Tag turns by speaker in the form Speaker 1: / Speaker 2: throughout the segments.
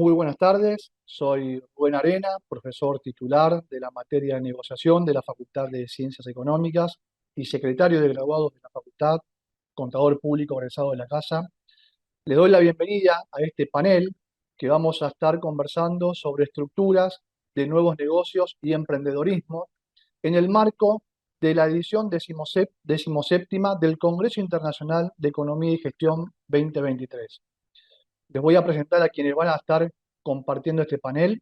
Speaker 1: Muy buenas tardes, soy Rubén Arena, profesor titular de la materia de negociación de la Facultad de Ciencias Económicas y secretario de graduados de la facultad, contador público egresado de la casa. Le doy la bienvenida a este panel que vamos a estar conversando sobre estructuras de nuevos negocios y emprendedorismo en el marco de la edición decimoséptima del Congreso Internacional de Economía y Gestión 2023. Les voy a presentar a quienes van a estar compartiendo este panel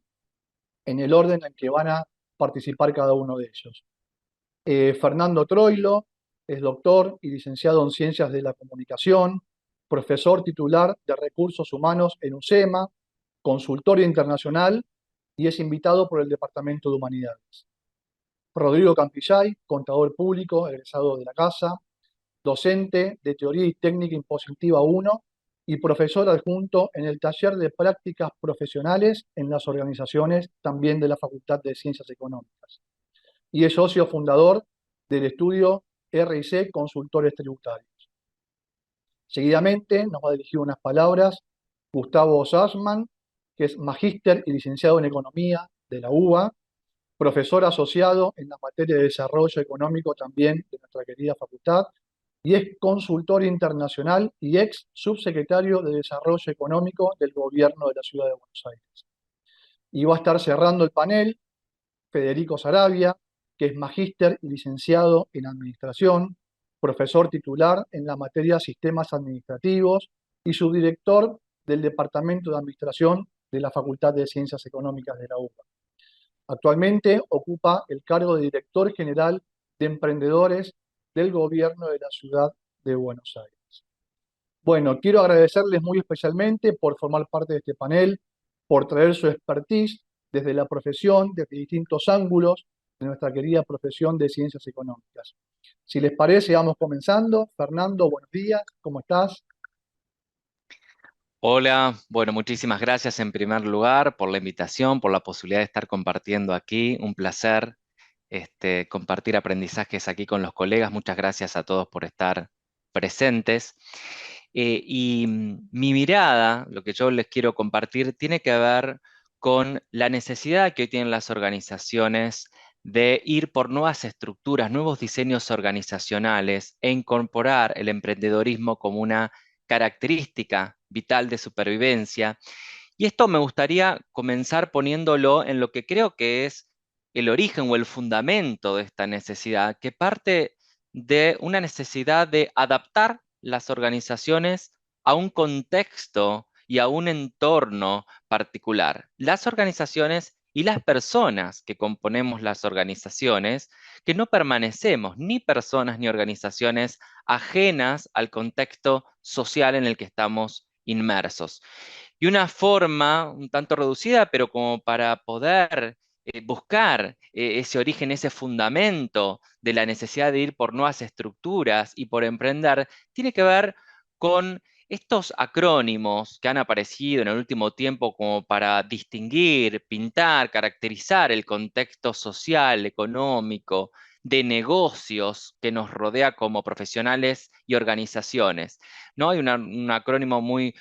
Speaker 1: en el orden en que van a participar cada uno de ellos. Fernando Troilo es doctor y licenciado en Ciencias de la Comunicación, profesor titular de Recursos Humanos en UCEMA, consultor internacional y es invitado por el Departamento de Humanidades. Rodrigo Campillay, contador público, egresado de la casa, docente de Teoría y Técnica Impositiva 1 y profesor adjunto en el taller de prácticas profesionales en las organizaciones también de la Facultad de Ciencias Económicas. Y es socio fundador del estudio RIC Consultores Tributarios. Seguidamente nos va a dirigir unas palabras Gustavo Sassman, que es magíster y licenciado en Economía de la UBA, profesor asociado en la materia de desarrollo económico también de nuestra querida facultad, y es consultor internacional y ex subsecretario de Desarrollo Económico del Gobierno de la Ciudad de Buenos Aires. Y va a estar cerrando el panel Federico Saravia, que es magíster y licenciado en Administración, profesor titular en la materia Sistemas Administrativos y subdirector del Departamento de Administración de la Facultad de Ciencias Económicas de la UBA. Actualmente ocupa el cargo de director general de emprendedores del Gobierno de la Ciudad de Buenos Aires. Bueno, quiero agradecerles muy especialmente por formar parte de este panel, por traer su expertise desde la profesión, desde distintos ángulos de nuestra querida profesión de Ciencias Económicas. Si les parece, vamos comenzando. Fernando, buenos días, ¿cómo estás?
Speaker 2: Hola, bueno, muchísimas gracias en primer lugar por la invitación, por la posibilidad de estar compartiendo aquí. Un placer compartir aprendizajes aquí con los colegas. Muchas gracias a todos por estar presentes. Mi mirada, lo que yo les quiero compartir, tiene que ver con la necesidad que hoy tienen las organizaciones de ir por nuevas estructuras, nuevos diseños organizacionales e incorporar el emprendedorismo como una característica vital de supervivencia. Y esto me gustaría comenzar poniéndolo en lo que creo que es el origen o el fundamento de esta necesidad, que parte de una necesidad de adaptar las organizaciones a un contexto y a un entorno particular. Las organizaciones y las personas que componemos las organizaciones, que no permanecemos ni personas ni organizaciones ajenas al contexto social en el que estamos inmersos. Y una forma un tanto reducida, pero como para poder buscar ese origen, ese fundamento de la necesidad de ir por nuevas estructuras y por emprender, tiene que ver con estos acrónimos que han aparecido en el último tiempo como para distinguir, pintar, caracterizar el contexto social, económico, de negocios que nos rodea como profesionales y organizaciones. ¿No? Hay un acrónimo muy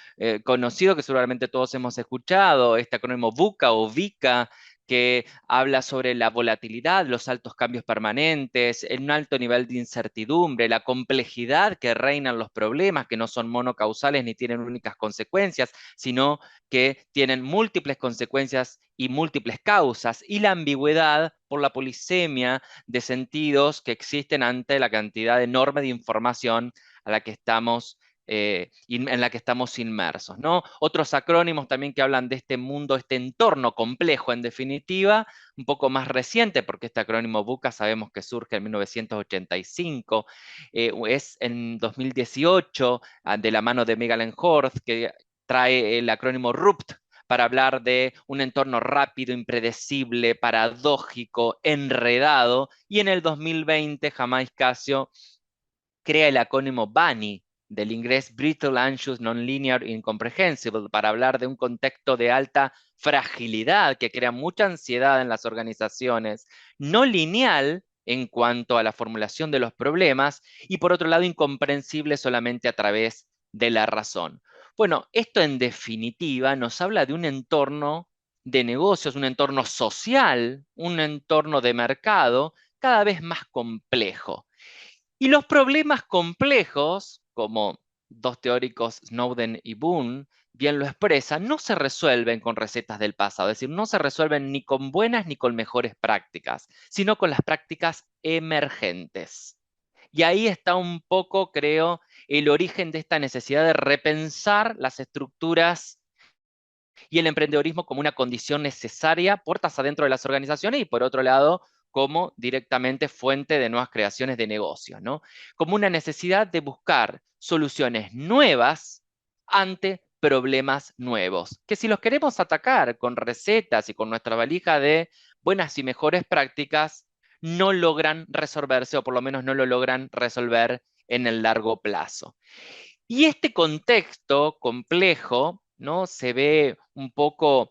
Speaker 2: conocido que seguramente todos hemos escuchado, este acrónimo VUCA o VICA, que habla sobre la volatilidad, los altos cambios permanentes, un alto nivel de incertidumbre, la complejidad que reinan los problemas, que no son monocausales ni tienen únicas consecuencias, sino que tienen múltiples consecuencias y múltiples causas, y la ambigüedad por la polisemia de sentidos que existen ante la cantidad enorme de información a la que estamos en la que estamos inmersos, ¿no? Otros acrónimos también que hablan de este mundo, este entorno complejo, en definitiva, un poco más reciente, porque este acrónimo VUCA sabemos que surge en 1985, es en 2018, de la mano de Megan Horth, que trae el acrónimo RUPT, para hablar de un entorno rápido, impredecible, paradójico, enredado, y en el 2020 Jamais Casio crea el acrónimo BANI, del inglés Brittle, Anxious, Nonlinear, Incomprehensible, para hablar de un contexto de alta fragilidad que crea mucha ansiedad en las organizaciones, no lineal en cuanto a la formulación de los problemas y por otro lado incomprensible solamente a través de la razón. Bueno, esto en definitiva nos habla de un entorno de negocios, un entorno social, un entorno de mercado cada vez más complejo. Y los problemas complejos, como dos teóricos, Snowden y Boone, bien lo expresan, no se resuelven con recetas del pasado, es decir, no se resuelven ni con buenas ni con mejores prácticas, sino con las prácticas emergentes. Y ahí está un poco, creo, el origen de esta necesidad de repensar las estructuras y el emprendedorismo como una condición necesaria, puertas adentro de las organizaciones y por otro lado, como directamente fuente de nuevas creaciones de negocios, ¿no? Como una necesidad de buscar soluciones nuevas ante problemas nuevos, que si los queremos atacar con recetas y con nuestra valija de buenas y mejores prácticas, no logran resolverse o por lo menos no lo logran resolver en el largo plazo. Y este contexto complejo, ¿no? Se ve un poco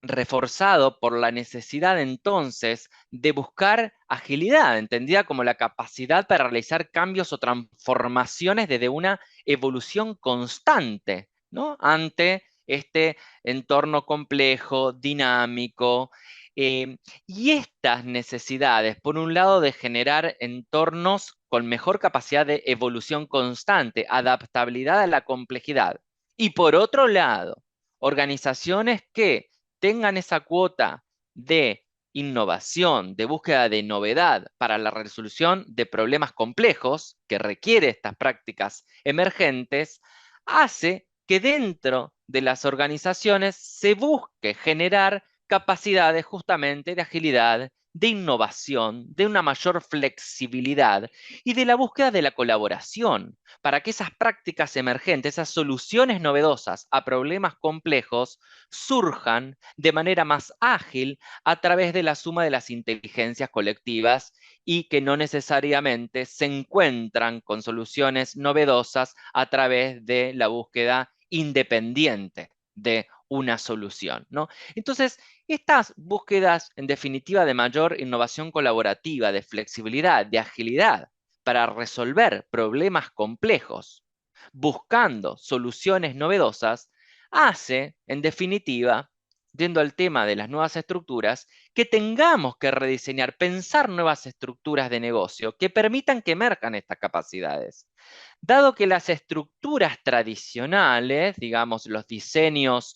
Speaker 2: reforzado por la necesidad entonces de buscar agilidad, entendida como la capacidad para realizar cambios o transformaciones desde una evolución constante, ¿no? Ante este entorno complejo, dinámico. Y estas necesidades, por un lado, de generar entornos con mejor capacidad de evolución constante, adaptabilidad a la complejidad. Y por otro lado, organizaciones que tengan esa cuota de innovación, de búsqueda de novedad para la resolución de problemas complejos que requiere estas prácticas emergentes, hace que dentro de las organizaciones se busque generar capacidades justamente de agilidad, de innovación, de una mayor flexibilidad y de la búsqueda de la colaboración para que esas prácticas emergentes, esas soluciones novedosas a problemas complejos, surjan de manera más ágil a través de la suma de las inteligencias colectivas y que no necesariamente se encuentran con soluciones novedosas a través de la búsqueda independiente de una solución, ¿no? Entonces, estas búsquedas, en definitiva, de mayor innovación colaborativa, de flexibilidad, de agilidad para resolver problemas complejos, buscando soluciones novedosas, hace, en definitiva, yendo al tema de las nuevas estructuras, que tengamos que rediseñar, pensar nuevas estructuras de negocio que permitan que emerjan estas capacidades. Dado que las estructuras tradicionales, digamos, los diseños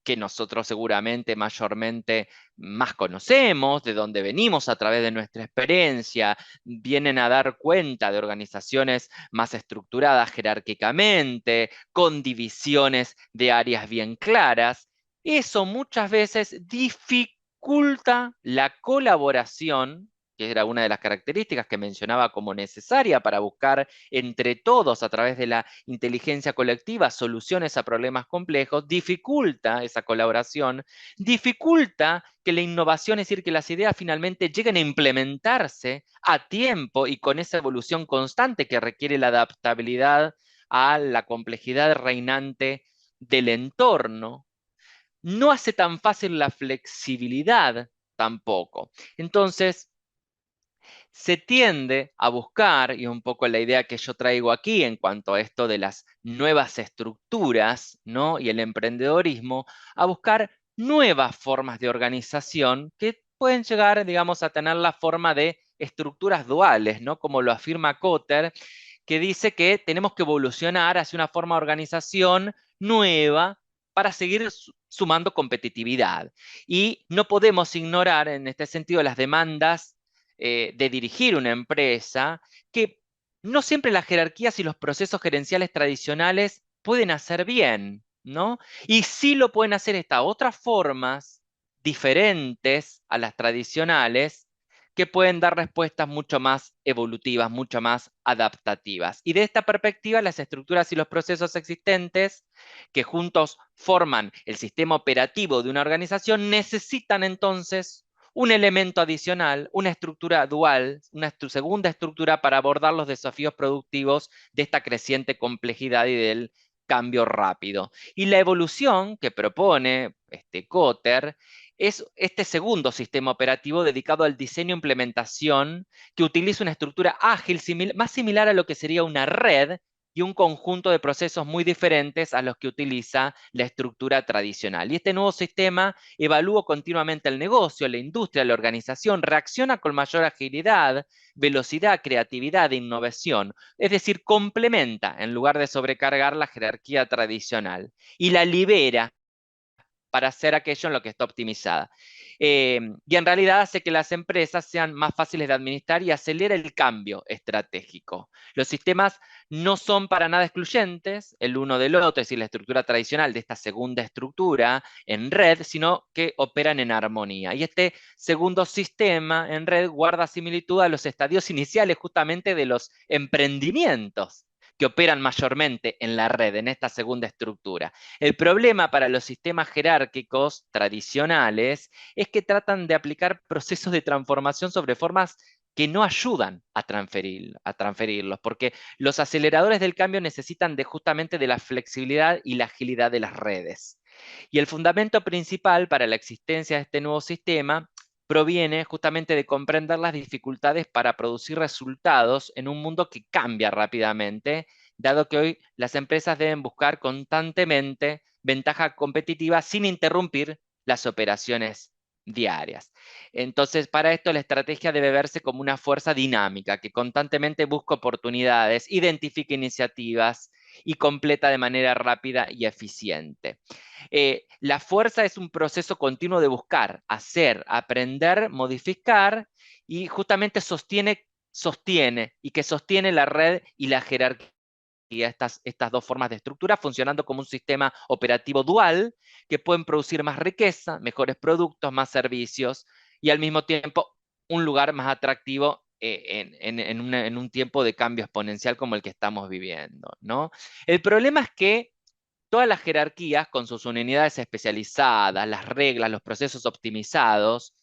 Speaker 2: que nosotros seguramente mayormente más conocemos, de donde venimos a través de nuestra experiencia, vienen a dar cuenta de organizaciones más estructuradas jerárquicamente, con divisiones de áreas bien claras, eso muchas veces dificulta la colaboración, que era una de las características que mencionaba como necesaria para buscar entre todos a través de la inteligencia colectiva soluciones a problemas complejos, dificulta esa colaboración, dificulta que la innovación, es decir, que las ideas finalmente lleguen a implementarse a tiempo y con esa evolución constante que requiere la adaptabilidad a la complejidad reinante del entorno. No hace tan fácil la flexibilidad tampoco. Entonces, se tiende a buscar, y un poco la idea que yo traigo aquí en cuanto a esto de las nuevas estructuras, ¿no? Y el emprendedorismo, a buscar nuevas formas de organización que pueden llegar, digamos, a tener la forma de estructuras duales, ¿no? Como lo afirma Kotter, que dice que tenemos que evolucionar hacia una forma de organización nueva para seguir sumando competitividad. Y no podemos ignorar en este sentido las demandas de dirigir una empresa, que no siempre las jerarquías y los procesos gerenciales tradicionales pueden hacer bien, ¿no? Y sí lo pueden hacer estas otras formas diferentes a las tradicionales que pueden dar respuestas mucho más evolutivas, mucho más adaptativas. Y de esta perspectiva, las estructuras y los procesos existentes que juntos forman el sistema operativo de una organización necesitan entonces un elemento adicional, una estructura dual, una segunda estructura para abordar los desafíos productivos de esta creciente complejidad y del cambio rápido. Y la evolución que propone este Kotter es este segundo sistema operativo dedicado al diseño e implementación que utiliza una estructura ágil más similar a lo que sería una red y un conjunto de procesos muy diferentes a los que utiliza la estructura tradicional. Y este nuevo sistema evalúa continuamente el negocio, la industria, la organización, reacciona con mayor agilidad, velocidad, creatividad e innovación. Es decir, complementa en lugar de sobrecargar la jerarquía tradicional y la libera para hacer aquello en lo que está optimizada. Y en realidad hace que las empresas sean más fáciles de administrar y acelera el cambio estratégico. Los sistemas no son para nada excluyentes el uno del otro, es decir, la estructura tradicional de esta segunda estructura en red, sino que operan en armonía. Y este segundo sistema en red guarda similitud a los estadios iniciales justamente de los emprendimientos que operan mayormente en la red, en esta segunda estructura. El problema para los sistemas jerárquicos tradicionales es que tratan de aplicar procesos de transformación sobre formas que no ayudan a transferirlos, porque los aceleradores del cambio necesitan justamente de la flexibilidad y la agilidad de las redes. Y el fundamento principal para la existencia de este nuevo sistema proviene justamente de comprender las dificultades para producir resultados en un mundo que cambia rápidamente, dado que hoy las empresas deben buscar constantemente ventaja competitiva sin interrumpir las operaciones diarias. Entonces, para esto la estrategia debe verse como una fuerza dinámica que constantemente busca oportunidades, identifica iniciativas y completa de manera rápida y eficiente. La fuerza es un proceso continuo de buscar, hacer, aprender, modificar y justamente sostiene y que sostiene la red y la jerarquía, estas dos formas de estructura, funcionando como un sistema operativo dual que pueden producir más riqueza, mejores productos, más servicios y al mismo tiempo un lugar más atractivo en un tiempo de cambio exponencial como el que estamos viviendo, ¿no? El problema es que todas las jerarquías, con sus unidades especializadas, las reglas, los procesos optimizados,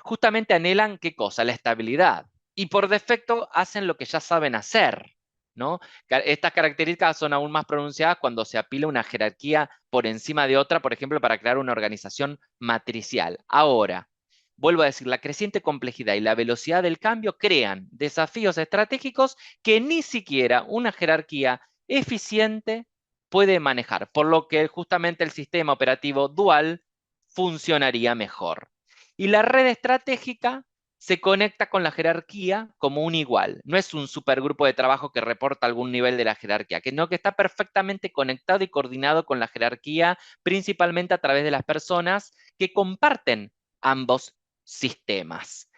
Speaker 2: justamente anhelan ¿qué cosa? La estabilidad. Y por defecto hacen lo que ya saben hacer, ¿no? Estas características son aún más pronunciadas cuando se apila una jerarquía por encima de otra, por ejemplo, para crear una organización matricial. Ahora, vuelvo a decir, la creciente complejidad y la velocidad del cambio crean desafíos estratégicos que ni siquiera una jerarquía eficiente puede manejar, por lo que justamente el sistema operativo dual funcionaría mejor. Y la red estratégica se conecta con la jerarquía como un igual. No es un supergrupo de trabajo que reporta algún nivel de la jerarquía, sino que está perfectamente conectado y coordinado con la jerarquía, principalmente a través de las personas que comparten ambos sistemas.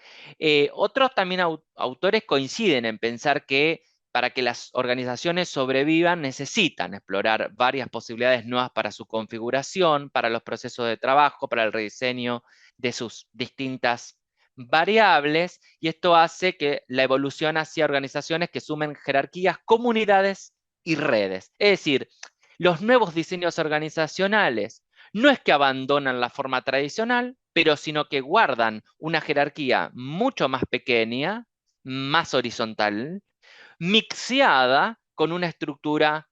Speaker 2: Otros también autores coinciden en pensar que para que las organizaciones sobrevivan necesitan explorar varias posibilidades nuevas para su configuración, para los procesos de trabajo, para el rediseño de sus distintas variables, y esto hace que la evolución hacia organizaciones que sumen jerarquías, comunidades y redes. Es decir, los nuevos diseños organizacionales no es que abandonan la forma tradicional, pero sino que guardan una jerarquía mucho más pequeña, más horizontal, mixeada con una estructura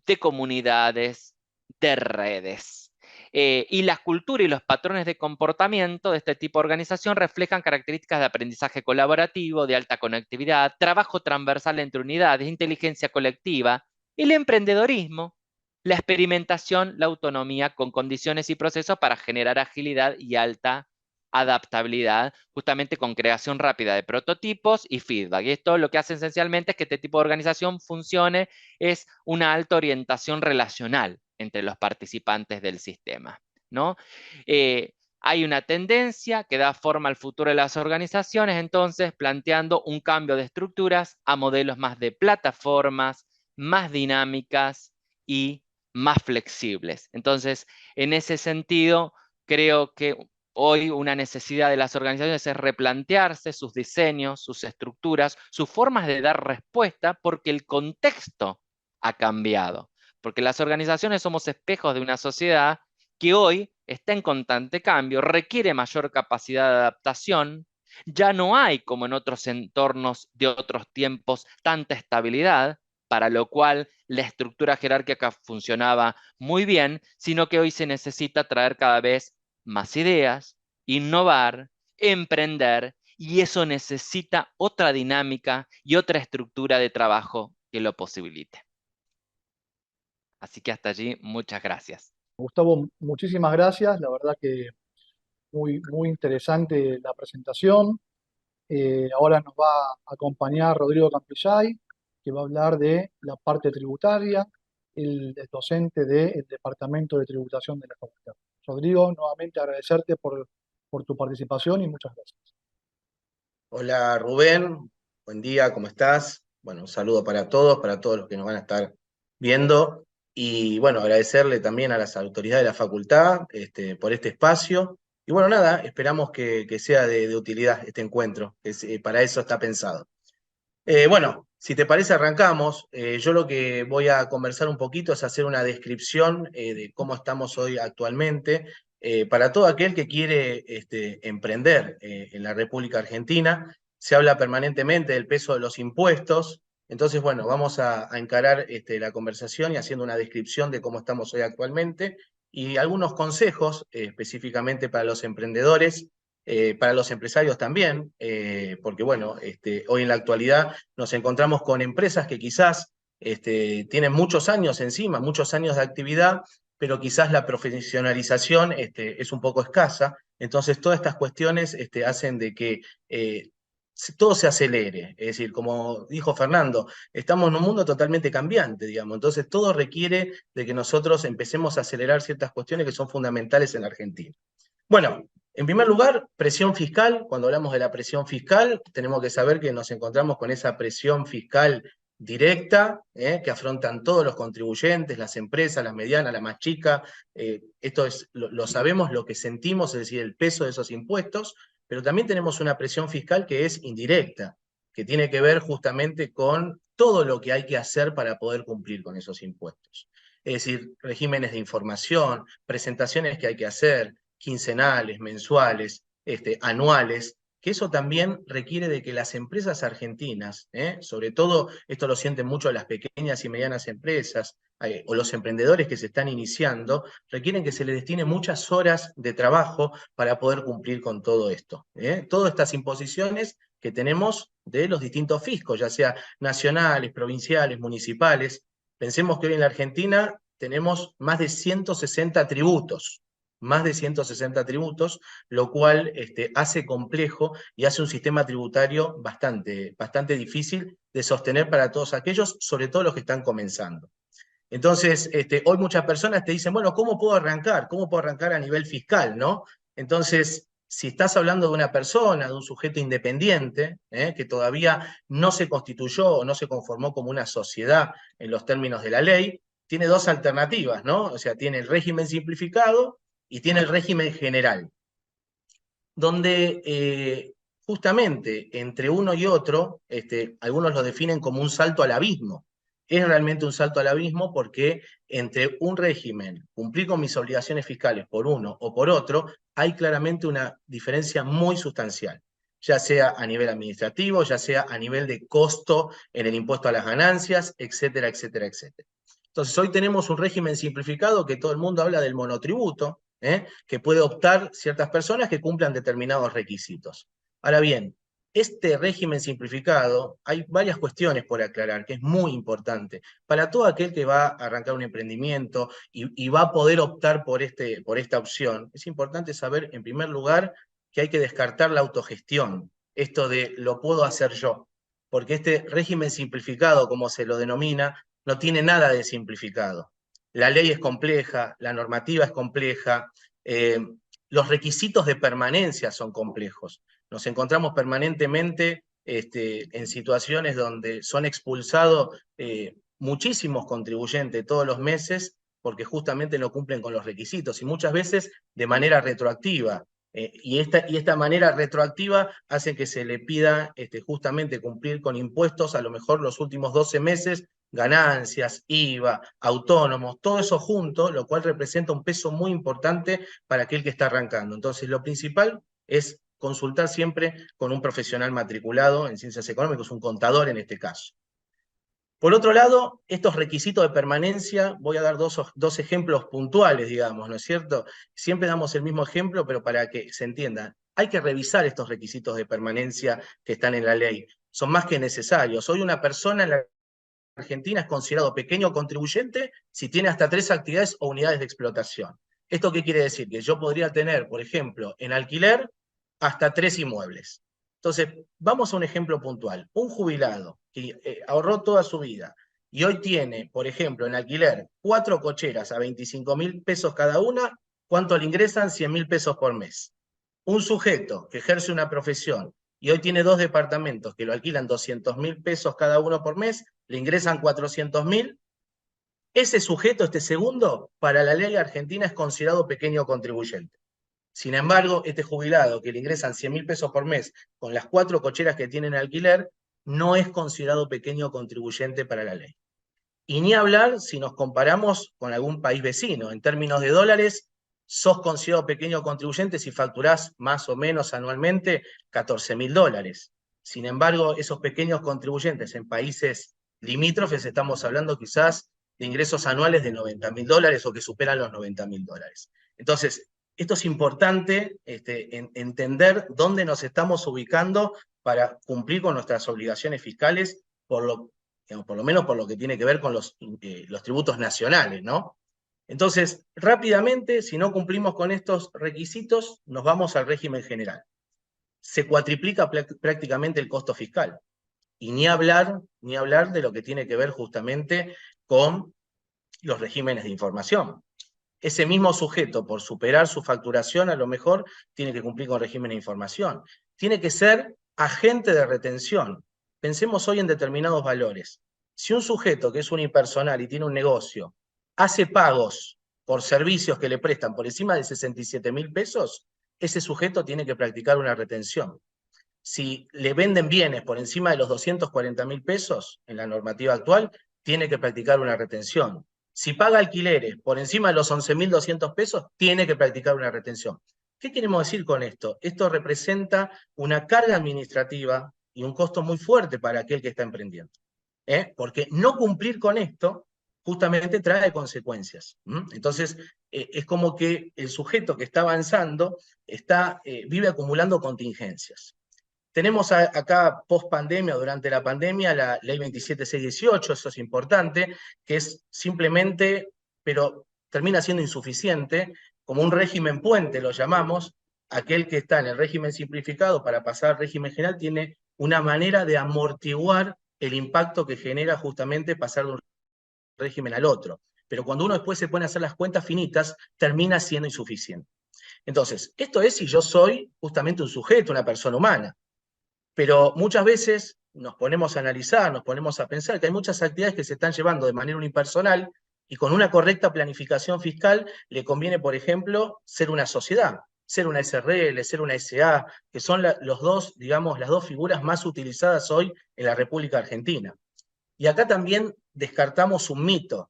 Speaker 2: de comunidades, de redes. Y la cultura y los patrones de comportamiento de este tipo de organización reflejan características de aprendizaje colaborativo, de alta conectividad, trabajo transversal entre unidades, inteligencia colectiva, el emprendedorismo, la experimentación, la autonomía con condiciones y procesos para generar agilidad y alta adaptabilidad, justamente con creación rápida de prototipos y feedback. Y esto lo que hace esencialmente es que este tipo de organización funcione, es una alta orientación relacional entre los participantes del sistema, ¿no? Hay una tendencia que da forma al futuro de las organizaciones, entonces planteando un cambio de estructuras a modelos más de plataformas, más dinámicas y más flexibles. Entonces, en ese sentido, creo que hoy una necesidad de las organizaciones es replantearse sus diseños, sus estructuras, sus formas de dar respuesta, porque el contexto ha cambiado. Porque las organizaciones somos espejos de una sociedad que hoy está en constante cambio, requiere mayor capacidad de adaptación, ya no hay, como en otros entornos de otros tiempos, tanta estabilidad, para lo cual la estructura jerárquica funcionaba muy bien, sino que hoy se necesita traer cada vez más ideas, innovar, emprender, y eso necesita otra dinámica y otra estructura de trabajo que lo posibilite. Así que hasta allí, muchas gracias.
Speaker 1: Gustavo, muchísimas gracias. La verdad que muy interesante la presentación. Ahora nos va a acompañar Rodrigo Campillay, que va a hablar de la parte tributaria, el docente del Departamento de Tributación de la Facultad. Rodrigo, nuevamente agradecerte por tu participación y muchas gracias.
Speaker 3: Hola Rubén, buen día, ¿cómo estás? Bueno, un saludo para todos los que nos van a estar viendo. Y bueno, agradecerle también a las autoridades de la facultad por este espacio. Y bueno, nada, esperamos que sea de utilidad este encuentro, para eso está pensado. Bueno, si te parece, arrancamos. Yo lo que voy a conversar un poquito es hacer una descripción de cómo estamos hoy actualmente para todo aquel que quiere emprender en la República Argentina. Se habla permanentemente del peso de los impuestos. Entonces, bueno, vamos a encarar la conversación y haciendo una descripción de cómo estamos hoy actualmente y algunos consejos específicamente para los emprendedores, para los empresarios también, porque bueno, hoy en la actualidad nos encontramos con empresas que quizás tienen muchos años encima, muchos años de actividad, pero quizás la profesionalización es un poco escasa. Entonces, todas estas cuestiones hacen de que todo se acelere. Es decir, como dijo Fernando, estamos en un mundo totalmente cambiante, digamos. Entonces, todo requiere de que nosotros empecemos a acelerar ciertas cuestiones que son fundamentales en la Argentina. Bueno, en primer lugar, presión fiscal. Cuando hablamos de la presión fiscal, tenemos que saber que nos encontramos con esa presión fiscal directa, que afrontan todos los contribuyentes, las empresas, las medianas, las más chicas. Esto es, lo sabemos, lo que sentimos, es decir, el peso de esos impuestos, pero también tenemos una presión fiscal que es indirecta, que tiene que ver justamente con todo lo que hay que hacer para poder cumplir con esos impuestos. Es decir, regímenes de información, presentaciones que hay que hacer, quincenales, mensuales, anuales, que eso también requiere de que las empresas argentinas, sobre todo esto lo sienten mucho las pequeñas y medianas empresas, o los emprendedores que se están iniciando, requieren que se les destine muchas horas de trabajo para poder cumplir con todo esto. Todas estas imposiciones que tenemos de los distintos fiscos, ya sea nacionales, provinciales, municipales. Pensemos que hoy en la Argentina tenemos más de 160 tributos, más de 160 tributos, lo cual hace complejo y hace un sistema tributario bastante difícil de sostener para todos aquellos, sobre todo los que están comenzando. Entonces, hoy muchas personas te dicen, bueno, ¿cómo puedo arrancar? ¿Cómo puedo arrancar a nivel fiscal, no? Entonces, si estás hablando de una persona, de un sujeto independiente, que todavía no se constituyó o no se conformó como una sociedad en los términos de la ley, tiene dos alternativas, ¿no? O sea, tiene el régimen simplificado y tiene el régimen general, donde justamente entre uno y otro, algunos lo definen como un salto al abismo. Es realmente un salto al abismo porque entre un régimen, cumplir con mis obligaciones fiscales por uno o por otro, hay claramente una diferencia muy sustancial, ya sea a nivel administrativo, ya sea a nivel de costo en el impuesto a las ganancias, etcétera, etcétera, etcétera. Entonces, hoy tenemos un régimen simplificado que todo el mundo habla del monotributo, que puede optar ciertas personas que cumplan determinados requisitos. Ahora bien, este régimen simplificado, hay varias cuestiones por aclarar, que es muy importante. Para todo aquel que va a arrancar un emprendimiento y va a poder optar por esta opción, es importante saber, en primer lugar, que hay que descartar la autogestión, esto de lo puedo hacer yo, porque este régimen simplificado, como se lo denomina, no tiene nada de simplificado. La ley es compleja, la normativa es compleja, eh, los requisitos de permanencia son complejos. Nos encontramos permanentemente en situaciones donde son expulsados muchísimos contribuyentes todos los meses porque justamente no cumplen con los requisitos y muchas veces de manera retroactiva. Y esta manera retroactiva hace que se le pida justamente cumplir con impuestos a lo mejor los últimos 12 meses, ganancias, IVA, autónomos, todo eso junto, lo cual representa un peso muy importante para aquel que está arrancando. Entonces, lo principal es consultar siempre con un profesional matriculado en ciencias económicas, un contador en este caso. Por otro lado, estos requisitos de permanencia, voy a dar dos ejemplos puntuales, digamos, ¿no es cierto? Siempre damos el mismo ejemplo, pero para que se entienda. Hay que revisar estos requisitos de permanencia que están en la ley. Son más que necesarios. Hoy una persona en la Argentina es considerado pequeño contribuyente si tiene hasta 3 actividades o unidades de explotación. ¿Esto qué quiere decir? Que yo podría tener, por ejemplo, en alquiler, hasta 3 inmuebles. Entonces, vamos a un ejemplo puntual. Un jubilado que ahorró toda su vida y hoy tiene, por ejemplo, en alquiler 4 cocheras a 25.000 pesos cada una, ¿cuánto le ingresan? 100.000 pesos por mes. Un sujeto que ejerce una profesión y hoy tiene 2 departamentos que lo alquilan 200.000 pesos cada uno por mes, le ingresan 400.000. Ese sujeto, este segundo, para la ley argentina es considerado pequeño contribuyente. Sin embargo, este jubilado que le ingresan 100.000 pesos por mes con las 4 cocheras que tienen alquiler, no es considerado pequeño contribuyente para la ley. Y ni hablar si nos comparamos con algún país vecino. En términos de dólares, sos considerado pequeño contribuyente si facturás más o menos anualmente 14.000 dólares. Sin embargo, esos pequeños contribuyentes en países limítrofes estamos hablando quizás de ingresos anuales de 90.000 dólares o que superan los 90.000 dólares. Entonces, esto es importante entender dónde nos estamos ubicando para cumplir con nuestras obligaciones fiscales, por lo menos por lo que tiene que ver con los tributos nacionales, ¿no? Entonces, rápidamente, si no cumplimos con estos requisitos, nos vamos al régimen general. Se cuatriplica prácticamente el costo fiscal. Y ni hablar de lo que tiene que ver justamente con los regímenes de información. Ese mismo sujeto, por superar su facturación, a lo mejor tiene que cumplir con régimen de información. Tiene que ser agente de retención. Pensemos hoy en determinados valores. Si un sujeto que es unipersonal y tiene un negocio hace pagos por servicios que le prestan por encima de 67.000 pesos, ese sujeto tiene que practicar una retención. Si le venden bienes por encima de los 240.000 pesos en la normativa actual, tiene que practicar una retención. Si paga alquileres por encima de los 11.200 pesos, tiene que practicar una retención. ¿Qué queremos decir con esto? Esto representa una carga administrativa y un costo muy fuerte para aquel que está emprendiendo. Porque no cumplir con esto justamente trae consecuencias. Entonces, es como que el sujeto que está avanzando vive acumulando contingencias. Tenemos acá post pandemia, durante la pandemia, la ley 27618, eso es importante, que es simplemente, pero termina siendo insuficiente, como un régimen puente lo llamamos. Aquel que está en el régimen simplificado para pasar al régimen general tiene una manera de amortiguar el impacto que genera justamente pasar de un régimen al otro. Pero cuando uno después se pone a hacer las cuentas finitas, termina siendo insuficiente. Entonces, esto es si yo soy justamente un sujeto, una persona humana. Pero muchas veces nos ponemos a analizar, nos ponemos a pensar que hay muchas actividades que se están llevando de manera unipersonal y con una correcta planificación fiscal le conviene, por ejemplo, ser una sociedad, ser una SRL, ser una SA, que son las dos figuras más utilizadas hoy en la República Argentina. Y acá también descartamos un mito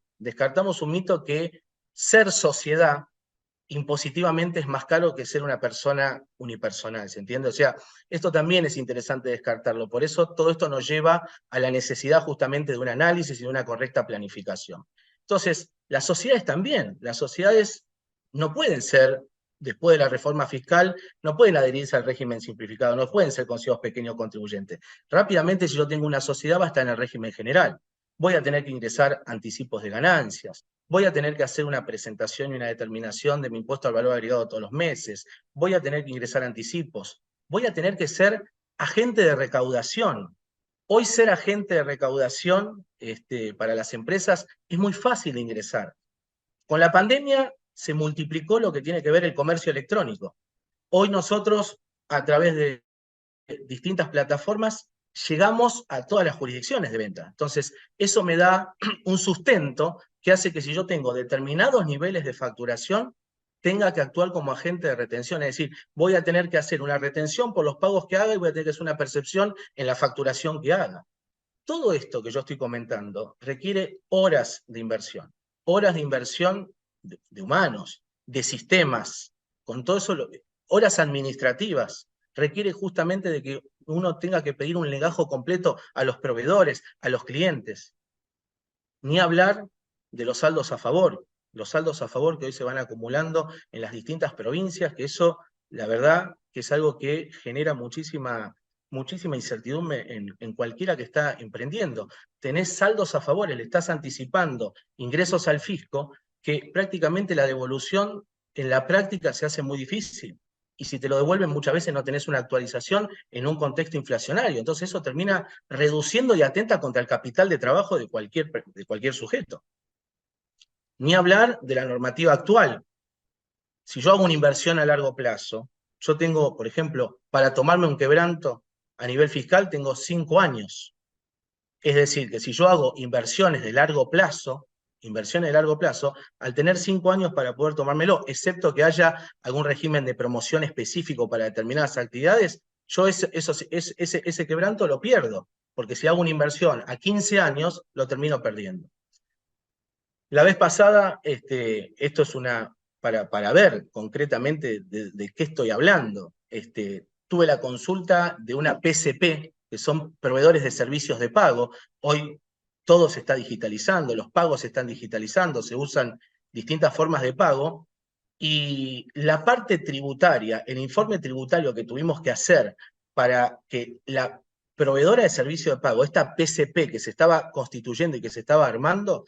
Speaker 3: que ser sociedad impositivamente es más caro que ser una persona unipersonal, ¿se entiende? O sea, esto también es interesante descartarlo. Por eso todo esto nos lleva a la necesidad justamente de un análisis y de una correcta planificación. Entonces, las sociedades también. Las sociedades no pueden ser, después de la reforma fiscal, no pueden adherirse al régimen simplificado, no pueden ser considerados pequeños contribuyentes. Rápidamente, si yo tengo una sociedad, va a estar en el régimen general. Voy a tener que ingresar anticipos de ganancias, voy a tener que hacer una presentación y una determinación de mi impuesto al valor agregado todos los meses, voy a tener que ingresar anticipos, voy a tener que ser agente de recaudación. Hoy ser agente de recaudación para las empresas es muy fácil de ingresar. Con la pandemia se multiplicó lo que tiene que ver el comercio electrónico. Hoy nosotros, a través de distintas plataformas, llegamos a todas las jurisdicciones de venta. Entonces, eso me da un sustento que hace que si yo tengo determinados niveles de facturación, tenga que actuar como agente de retención. Es decir, voy a tener que hacer una retención por los pagos que haga y voy a tener que hacer una percepción en la facturación que haga. Todo esto que yo estoy comentando requiere horas de inversión de humanos, de sistemas, con todo eso, horas administrativas. Requiere justamente de que uno tenga que pedir un legajo completo a los proveedores, a los clientes. Ni hablar de los saldos a favor que hoy se van acumulando en las distintas provincias, que eso, la verdad, que es algo que genera muchísima muchísima incertidumbre en cualquiera que está emprendiendo. Tenés saldos a favores, le estás anticipando ingresos al fisco, que prácticamente la devolución en la práctica se hace muy difícil. Y si te lo devuelven muchas veces no tenés una actualización en un contexto inflacionario. Entonces eso termina reduciendo y atenta contra el capital de trabajo de cualquier sujeto. Ni hablar de la normativa actual. Si yo hago una inversión a largo plazo, yo tengo, por ejemplo, para tomarme un quebranto a nivel fiscal, tengo 5 años. Es decir, que si yo hago inversiones de largo plazo, al tener 5 años para poder tomármelo, excepto que haya algún régimen de promoción específico para determinadas actividades, yo ese quebranto lo pierdo, porque si hago una inversión a 15 años, lo termino perdiendo. La vez pasada, esto es para ver concretamente de qué estoy hablando, tuve la consulta de una PCP, que son proveedores de servicios de pago. Hoy todo se está digitalizando, los pagos se están digitalizando, se usan distintas formas de pago, y la parte tributaria, el informe tributario que tuvimos que hacer para que la proveedora de servicio de pago, esta PCP que se estaba constituyendo y que se estaba armando,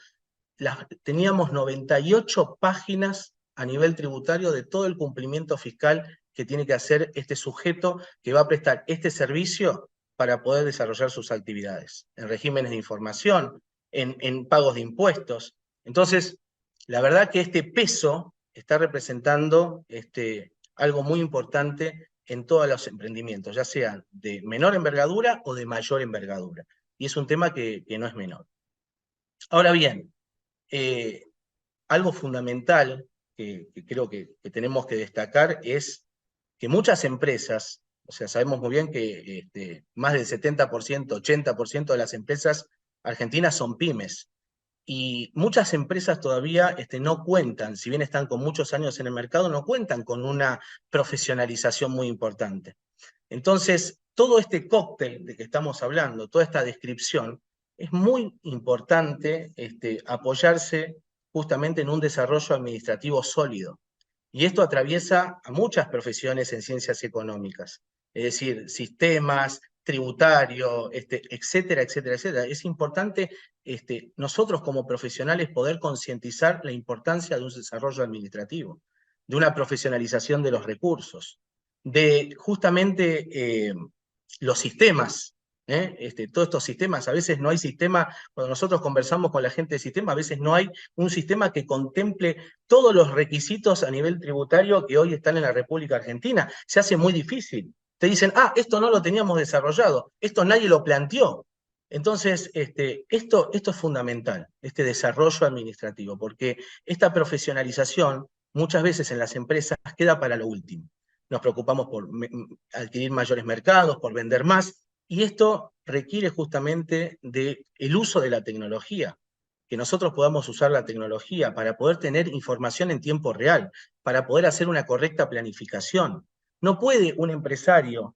Speaker 3: teníamos 98 páginas a nivel tributario de todo el cumplimiento fiscal que tiene que hacer este sujeto que va a prestar este servicio para poder desarrollar sus actividades, en regímenes de información, en pagos de impuestos. Entonces, la verdad que este peso está representando algo muy importante en todos los emprendimientos, ya sean de menor envergadura o de mayor envergadura. Y es un tema que no es menor. Ahora bien, algo fundamental que creo que tenemos que destacar es que muchas empresas, o sea, sabemos muy bien que más del 70%, 80% de las empresas argentinas son pymes, y muchas empresas todavía no cuentan, si bien están con muchos años en el mercado, no cuentan con una profesionalización muy importante. Entonces, todo este cóctel de que estamos hablando, toda esta descripción, es muy importante apoyarse justamente en un desarrollo administrativo sólido. Y esto atraviesa a muchas profesiones en ciencias económicas, es decir, sistemas, tributario, etcétera, etcétera, etcétera. Es importante nosotros como profesionales poder concientizar la importancia de un desarrollo administrativo, de una profesionalización de los recursos, de justamente los sistemas. Todos estos sistemas, a veces no hay sistema, cuando nosotros conversamos con la gente de sistema, a veces no hay un sistema que contemple todos los requisitos a nivel tributario que hoy están en la República Argentina. Se hace muy difícil. Te dicen, esto no lo teníamos desarrollado, esto nadie lo planteó. Entonces, esto es fundamental, este desarrollo administrativo, porque esta profesionalización muchas veces en las empresas queda para lo último. Nos preocupamos por adquirir mayores mercados, por vender más, y esto requiere justamente del uso de la tecnología, que nosotros podamos usar la tecnología para poder tener información en tiempo real, para poder hacer una correcta planificación. No puede un empresario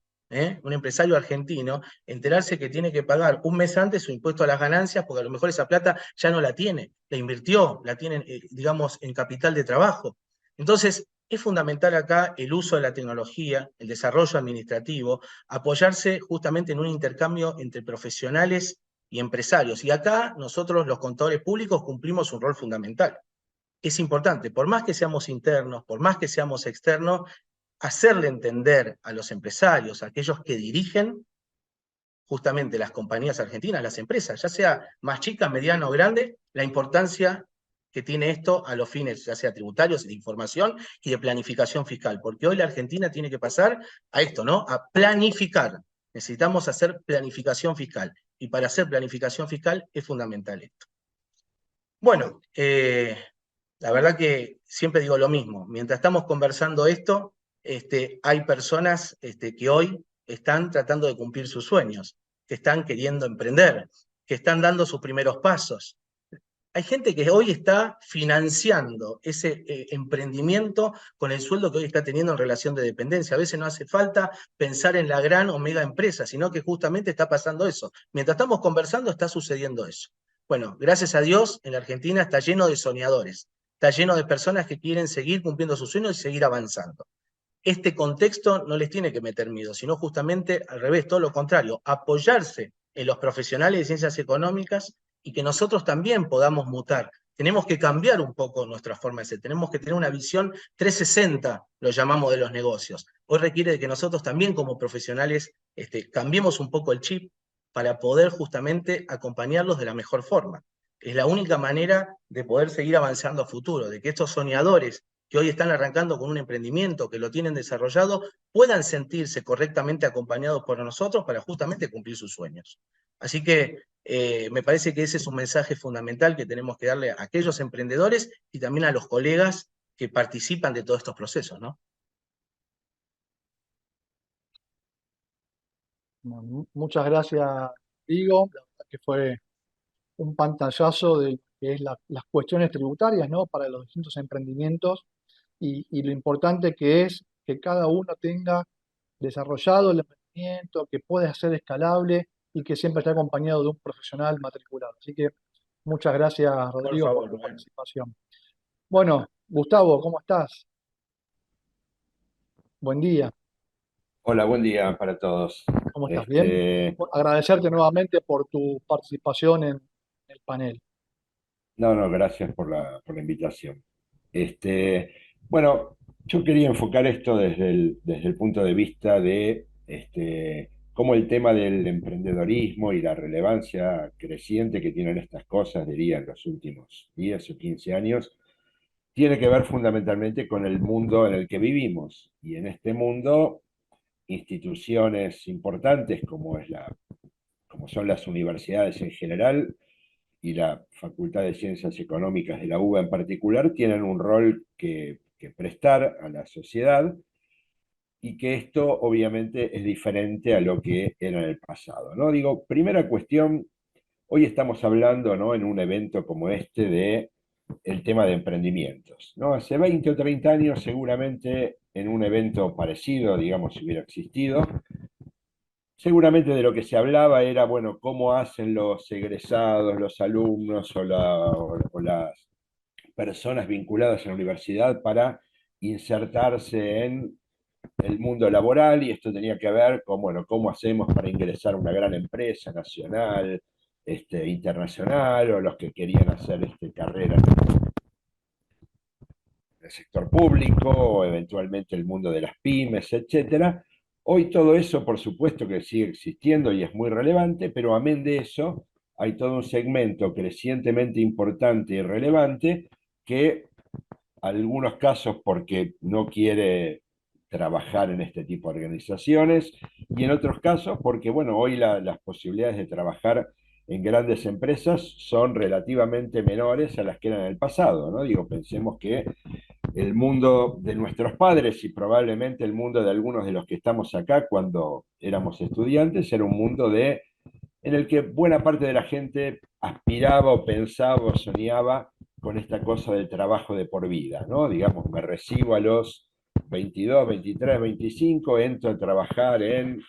Speaker 3: argentino, enterarse que tiene que pagar un mes antes su impuesto a las ganancias, porque a lo mejor esa plata ya no la tiene, la invirtió, la tiene, digamos, en capital de trabajo. Entonces, es fundamental acá el uso de la tecnología, el desarrollo administrativo, apoyarse justamente en un intercambio entre profesionales y empresarios. Y acá nosotros, los contadores públicos, cumplimos un rol fundamental. Es importante, por más que seamos internos, por más que seamos externos, hacerle entender a los empresarios, a aquellos que dirigen justamente las compañías argentinas, las empresas, ya sea más chicas, mediana o grande, la importancia que tiene esto a los fines, ya sea tributarios, de información y de planificación fiscal, porque hoy la Argentina tiene que pasar a esto, ¿no? A planificar. Necesitamos hacer planificación fiscal, y para hacer planificación fiscal es fundamental esto. Bueno, la verdad que siempre digo lo mismo, mientras estamos conversando esto, hay personas que hoy están tratando de cumplir sus sueños, que están queriendo emprender, que están dando sus primeros pasos. Hay gente que hoy está financiando ese emprendimiento con el sueldo que hoy está teniendo en relación de dependencia. A veces no hace falta pensar en la gran o mega empresa, sino que justamente está pasando eso. Mientras estamos conversando está sucediendo eso. Bueno, gracias a Dios, en la Argentina está lleno de soñadores, está lleno de personas que quieren seguir cumpliendo sus sueños y seguir avanzando. este contexto no les tiene que meter miedo, sino justamente al revés, todo lo contrario, apoyarse en los profesionales de ciencias económicas y que nosotros también podamos mutar. Tenemos que cambiar un poco nuestra forma de ser, tenemos que tener una visión 360, lo llamamos, de los negocios. Hoy requiere de que nosotros también como profesionales cambiemos un poco el chip para poder justamente acompañarlos de la mejor forma. Es la única manera de poder seguir avanzando a futuro, de que estos soñadores que hoy están arrancando con un emprendimiento, que lo tienen desarrollado, puedan sentirse correctamente acompañados por nosotros para justamente cumplir sus sueños. Así que me parece que ese es un mensaje fundamental que tenemos que darle a aquellos emprendedores y también a los colegas que participan de todos estos procesos, ¿no?
Speaker 1: Bueno, muchas gracias, Diego. La verdad que fue un pantallazo de lo que es las cuestiones tributarias, ¿no? Para los distintos emprendimientos y lo importante que es que cada uno tenga desarrollado el emprendimiento, que pueda ser escalable y que siempre esté acompañado de un profesional matriculado. Así que muchas gracias,
Speaker 3: Por
Speaker 1: Rodrigo, por
Speaker 3: favor,
Speaker 1: tu
Speaker 3: Rubén.
Speaker 1: participación. Bueno, Gustavo, ¿cómo estás? Buen día.
Speaker 4: Hola, buen día para todos.
Speaker 1: ¿Cómo estás? ¿Bien? Bueno, agradecerte nuevamente por tu participación en el panel.
Speaker 4: No, gracias por la invitación. Bueno, yo quería enfocar esto desde el punto de vista de cómo el tema del emprendedorismo y la relevancia creciente que tienen estas cosas, diría, en los últimos 10 o 15 años, tiene que ver fundamentalmente con el mundo en el que vivimos. Y en este mundo, instituciones importantes como son las universidades en general, y la Facultad de Ciencias Económicas de la UBA en particular tienen un rol que prestar a la sociedad y que esto obviamente es diferente a lo que era en el pasado, ¿no? Digo, primera cuestión, hoy estamos hablando, ¿no? En un evento como este de el tema de emprendimientos, ¿no? Hace 20 o 30 años seguramente en un evento parecido, digamos, si hubiera existido, seguramente de lo que se hablaba era, bueno, cómo hacen los egresados, los alumnos o las personas vinculadas a la universidad para insertarse en el mundo laboral, y esto tenía que ver con, bueno, cómo hacemos para ingresar a una gran empresa nacional, internacional, o los que querían hacer carreras el sector público o eventualmente el mundo de las pymes, etcétera. Hoy todo eso, por supuesto que sigue existiendo y es muy relevante, pero amén de eso, hay todo un segmento crecientemente importante y relevante que algunos casos porque no quiere trabajar en este tipo de organizaciones y en otros casos porque, bueno, hoy las posibilidades de trabajar en grandes empresas son relativamente menores a las que eran en el pasado, ¿no? Digo, pensemos que el mundo de nuestros padres y probablemente el mundo de algunos de los que estamos acá cuando éramos estudiantes era un mundo en el que buena parte de la gente aspiraba o pensaba o soñaba con esta cosa del trabajo de por vida, ¿no? Digamos, me recibo a los 22, 23, 25, entro a trabajar en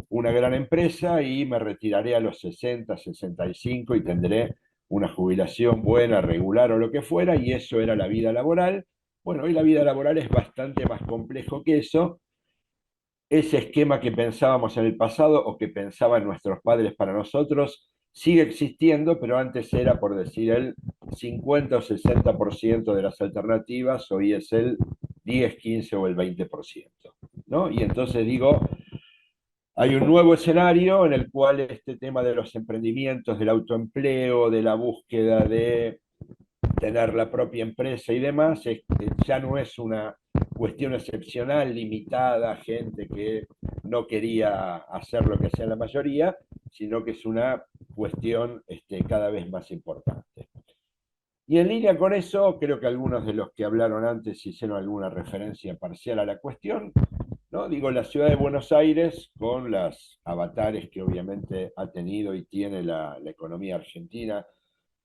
Speaker 4: una gran empresa y me retiraré a los 60, 65 y tendré una jubilación buena, regular o lo que fuera, y eso era la vida laboral. Bueno, hoy la vida laboral es bastante más complejo que eso. Ese esquema que pensábamos en el pasado o que pensaban nuestros padres para nosotros sigue existiendo, pero antes era, por decir, el 50 o 60% de las alternativas, hoy es el 10, 15 o el 20%, ¿no? Y entonces digo, hay un nuevo escenario en el cual este tema de los emprendimientos, del autoempleo, de la búsqueda de tener la propia empresa y demás, ya no es una cuestión excepcional, limitada a gente que no quería hacer lo que hacía la mayoría, sino que es una cuestión cada vez más importante. Y en línea con eso, creo que algunos de los que hablaron antes hicieron alguna referencia parcial a la cuestión, ¿no? Digo, la ciudad de Buenos Aires, con las avatares que obviamente ha tenido y tiene la economía argentina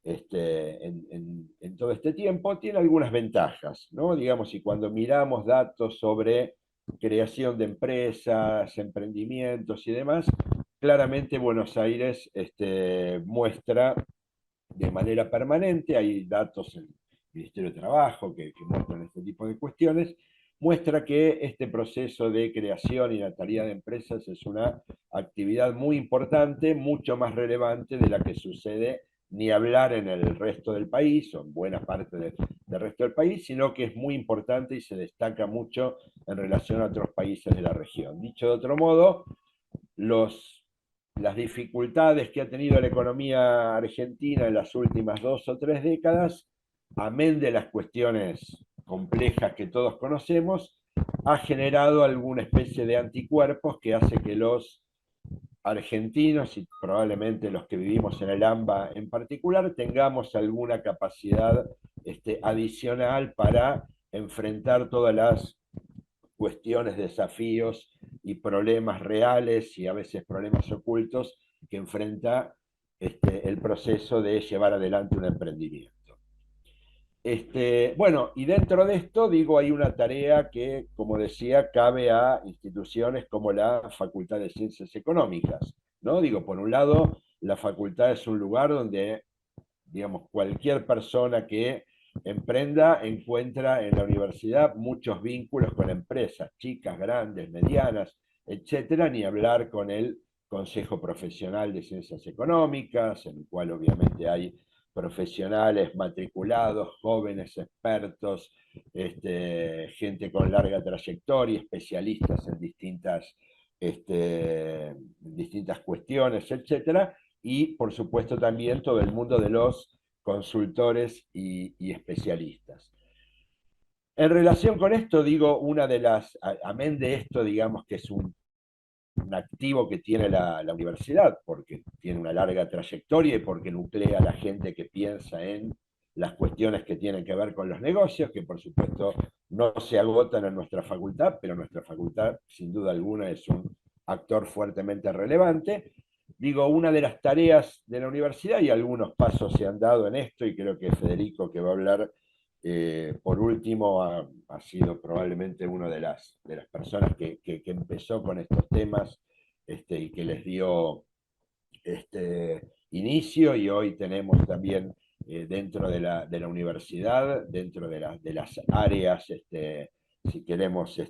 Speaker 4: en todo este tiempo, tiene algunas ventajas, ¿no? Digamos, y cuando miramos datos sobre creación de empresas, emprendimientos y demás, claramente Buenos Aires muestra de manera permanente, hay datos en el Ministerio de Trabajo que muestran este tipo de cuestiones, muestra que este proceso de creación y natalidad de empresas es una actividad muy importante, mucho más relevante de la que sucede ni hablar en el resto del país, o en buena parte del resto del país, sino que es muy importante y se destaca mucho en relación a otros países de la región. Dicho de otro modo, las dificultades que ha tenido la economía argentina en las últimas 2 o 3 décadas, amén de las cuestiones complejas que todos conocemos, ha generado alguna especie de anticuerpos que hace que los argentinos y probablemente los que vivimos en el AMBA en particular tengamos alguna capacidad adicional para enfrentar todas las cuestiones, desafíos y problemas reales y a veces problemas ocultos que enfrenta el proceso de llevar adelante un emprendimiento. Bueno, y dentro de esto, digo, hay una tarea que, como decía, cabe a instituciones como la Facultad de Ciencias Económicas, ¿no? Digo, por un lado, la facultad es un lugar donde, digamos, cualquier persona que emprenda encuentra en la universidad muchos vínculos con empresas, chicas, grandes, medianas, etcétera, ni hablar con el Consejo Profesional de Ciencias Económicas, en el cual obviamente hay profesionales matriculados, jóvenes, expertos, gente con larga trayectoria, especialistas en distintas cuestiones, etcétera, y por supuesto también todo el mundo de los consultores y especialistas. En relación con esto, digo, amén de esto, digamos que es un activo que tiene la universidad, porque tiene una larga trayectoria y porque nuclea a la gente que piensa en las cuestiones que tienen que ver con los negocios, que por supuesto no se agotan en nuestra facultad, pero nuestra facultad sin duda alguna es un actor fuertemente relevante. Digo, una de las tareas de la universidad, y algunos pasos se han dado en esto, y creo que Federico, que va a hablar por último, ha sido probablemente una de las personas que empezó con estos temas y que les dio inicio, y hoy tenemos también dentro de la universidad, dentro de las áreas, si queremos,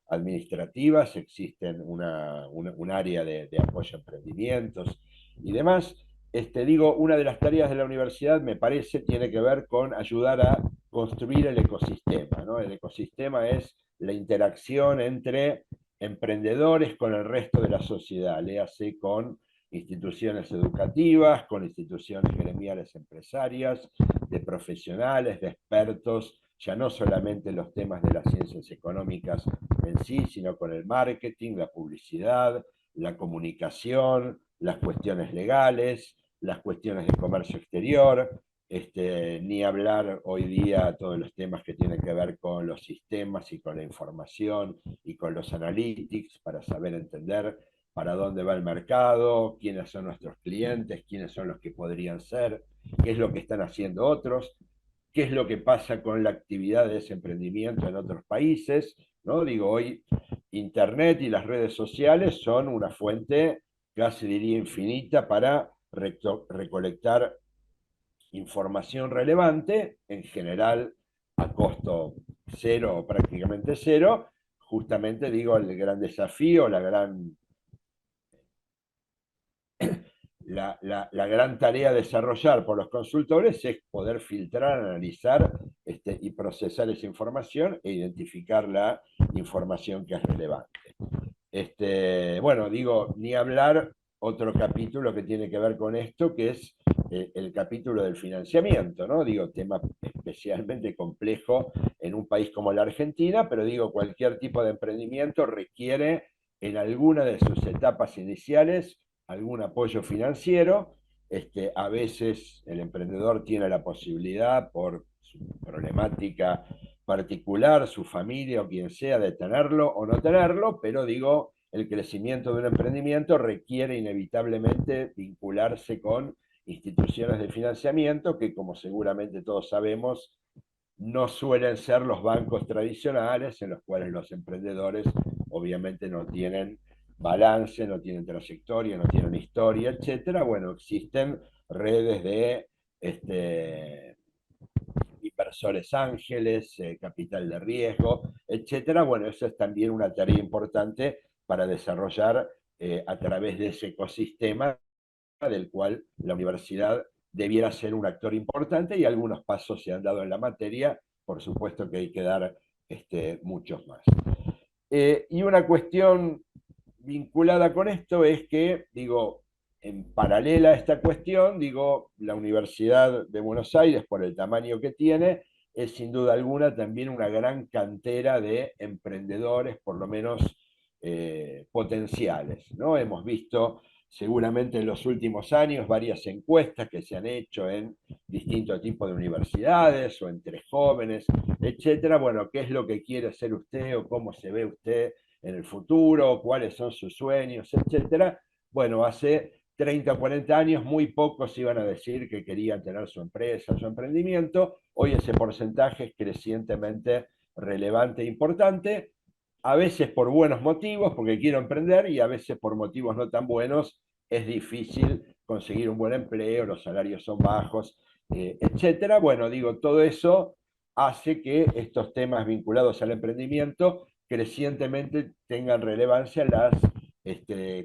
Speaker 4: administrativas, existen un área de apoyo a emprendimientos y demás. Digo, una de las tareas de la universidad, me parece, tiene que ver con ayudar a construir el ecosistema, ¿no? El ecosistema es la interacción entre emprendedores con el resto de la sociedad, léase con instituciones educativas, con instituciones gremiales empresarias, de profesionales, de expertos, ya no solamente en los temas de las ciencias económicas en sí, sino con el marketing, la publicidad, la comunicación, las cuestiones legales, las cuestiones de comercio exterior, ni hablar hoy día todos los temas que tienen que ver con los sistemas y con la información y con los analytics para saber entender para dónde va el mercado, quiénes son nuestros clientes, quiénes son los que podrían ser, qué es lo que están haciendo otros, qué es lo que pasa con la actividad de ese emprendimiento en otros países, ¿no? Digo, hoy Internet y las redes sociales son una fuente, casi diría infinita, para recolectar información relevante, en general a costo cero o prácticamente cero. Justamente digo, el gran desafío, la gran tarea a desarrollar por los consultores es poder filtrar, analizar y procesar esa información e identificar la información que es relevante. Bueno, digo, ni hablar otro capítulo que tiene que ver con esto, que es el capítulo del financiamiento, ¿no? Digo, tema especialmente complejo en un país como la Argentina, pero digo, cualquier tipo de emprendimiento requiere en alguna de sus etapas iniciales algún apoyo financiero. A veces el emprendedor tiene la posibilidad, por su problemática particular, su familia o quien sea, de tenerlo o no tenerlo, pero digo, el crecimiento de un emprendimiento requiere inevitablemente vincularse con instituciones de financiamiento que, como seguramente todos sabemos, no suelen ser los bancos tradicionales en los cuales los emprendedores obviamente no tienen balance, no tienen trayectoria, no tienen historia, etcétera. Bueno, existen redes de inversores ángeles, capital de riesgo, etcétera. Bueno, eso es también una tarea importante para desarrollar a través de ese ecosistema del cual la universidad debiera ser un actor importante, y algunos pasos se han dado en la materia. Por supuesto que hay que dar muchos más. Y una cuestión vinculada con esto es que, digo, en paralela a esta cuestión, digo, la Universidad de Buenos Aires, por el tamaño que tiene, es sin duda alguna también una gran cantera de emprendedores, por lo menos potenciales, ¿no? Hemos visto seguramente en los últimos años varias encuestas que se han hecho en distintos tipos de universidades o entre jóvenes, etcétera. Bueno, ¿qué es lo que quiere ser usted o cómo se ve usted en el futuro, cuáles son sus sueños, etcétera? Bueno, hace 30 o 40 años muy pocos iban a decir que querían tener su empresa, su emprendimiento. Hoy ese porcentaje es crecientemente relevante e importante, a veces por buenos motivos, porque quiero emprender, y a veces por motivos no tan buenos, es difícil conseguir un buen empleo, los salarios son bajos, etcétera. Bueno, digo, todo eso hace que estos temas vinculados al emprendimiento crecientemente tengan relevancia en las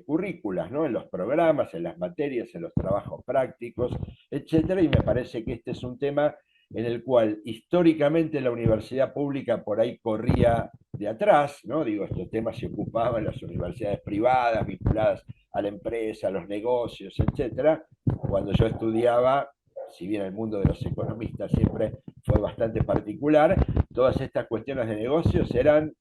Speaker 4: currículas, ¿no? En los programas, en las materias, en los trabajos prácticos, etcétera. Y me parece que este es un tema en el cual históricamente la universidad pública por ahí corría de atrás, ¿no? Digo, estos temas se ocupaban las universidades privadas vinculadas a la empresa, a los negocios, etcétera. Cuando yo estudiaba, si bien el mundo de los economistas siempre fue bastante particular, todas estas cuestiones de negocios eran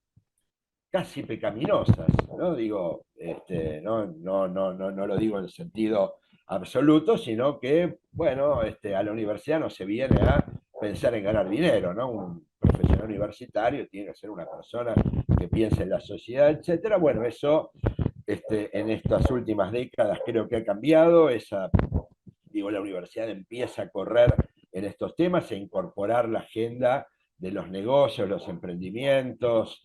Speaker 4: casi pecaminosas, ¿no? Digo, no lo digo en sentido absoluto, sino que, bueno, a la universidad no se viene a pensar en ganar dinero, ¿no? Un profesional universitario tiene que ser una persona que piense en la sociedad, etcétera. Bueno, eso en estas últimas décadas creo que ha cambiado. La universidad empieza a correr en estos temas, a incorporar la agenda de los negocios, los emprendimientos,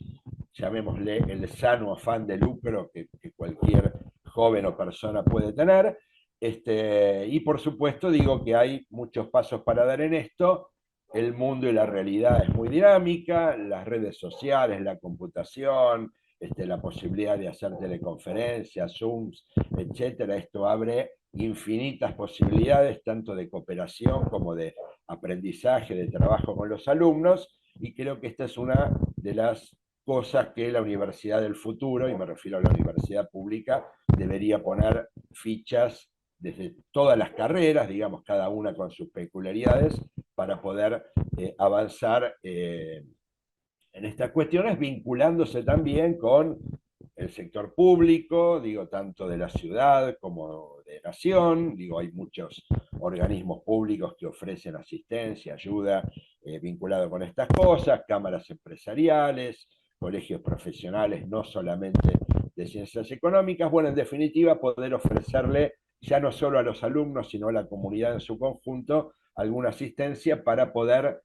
Speaker 4: llamémosle el sano afán de lucro que cualquier joven o persona puede tener. Y por supuesto digo que hay muchos pasos para dar en esto. El mundo y la realidad es muy dinámica, las redes sociales, la computación, la posibilidad de hacer teleconferencias, Zooms, etcétera. Esto abre infinitas posibilidades, tanto de cooperación como de aprendizaje, de trabajo con los alumnos, y creo que esta es una de las cosas que la universidad del futuro, y me refiero a la universidad pública, debería poner fichas desde todas las carreras, digamos, cada una con sus peculiaridades, para poder avanzar en estas cuestiones, vinculándose también con el sector público, digo, tanto de la ciudad como de nación. Digo, hay muchos organismos públicos que ofrecen asistencia, ayuda vinculado con estas cosas, cámaras empresariales, colegios profesionales, no solamente de ciencias económicas. Bueno, en definitiva, poder ofrecerle ya no solo a los alumnos, sino a la comunidad en su conjunto, alguna asistencia para poder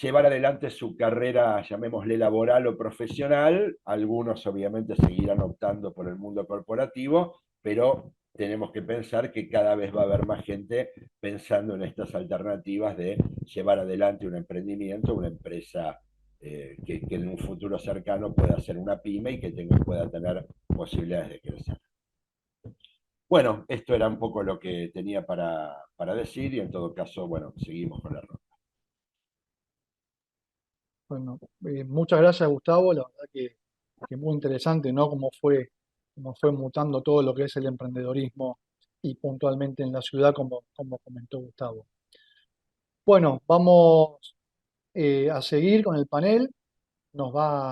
Speaker 4: llevar adelante su carrera, llamémosle laboral o profesional. Algunos obviamente seguirán optando por el mundo corporativo, pero tenemos que pensar que cada vez va a haber más gente pensando en estas alternativas de llevar adelante un emprendimiento, una empresa que en un futuro cercano pueda ser una pyme y que pueda tener posibilidades de crecer. Bueno, esto era un poco lo que tenía para decir, y en todo caso, bueno, seguimos con la ronda.
Speaker 1: Bueno, muchas gracias, Gustavo. La verdad que muy interesante, ¿no? Cómo fue mutando todo lo que es el emprendedorismo y puntualmente en la ciudad, como comentó Gustavo. Bueno, vamos a seguir con el panel. Nos va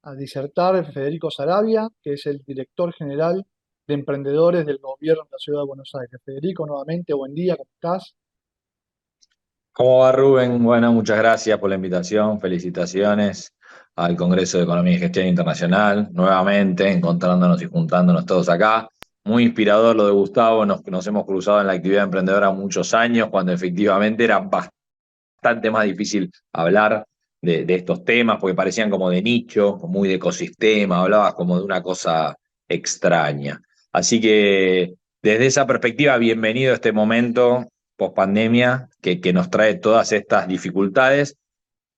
Speaker 1: a disertar Federico Saravia, que es el director general de emprendedores del gobierno de la ciudad de Buenos Aires. Federico, nuevamente, buen día, ¿cómo estás?
Speaker 5: ¿Cómo va, Rubén? Bueno, muchas gracias por la invitación. Felicitaciones al Congreso de Economía y Gestión Internacional, nuevamente encontrándonos y juntándonos todos acá. Muy inspirador lo de Gustavo, nos hemos cruzado en la actividad emprendedora muchos años, cuando efectivamente era bastante más difícil hablar de estos temas, porque parecían como de nicho, muy de ecosistema, hablabas como de una cosa extraña. Así que desde esa perspectiva, bienvenido a este momento pospandemia que nos trae todas estas dificultades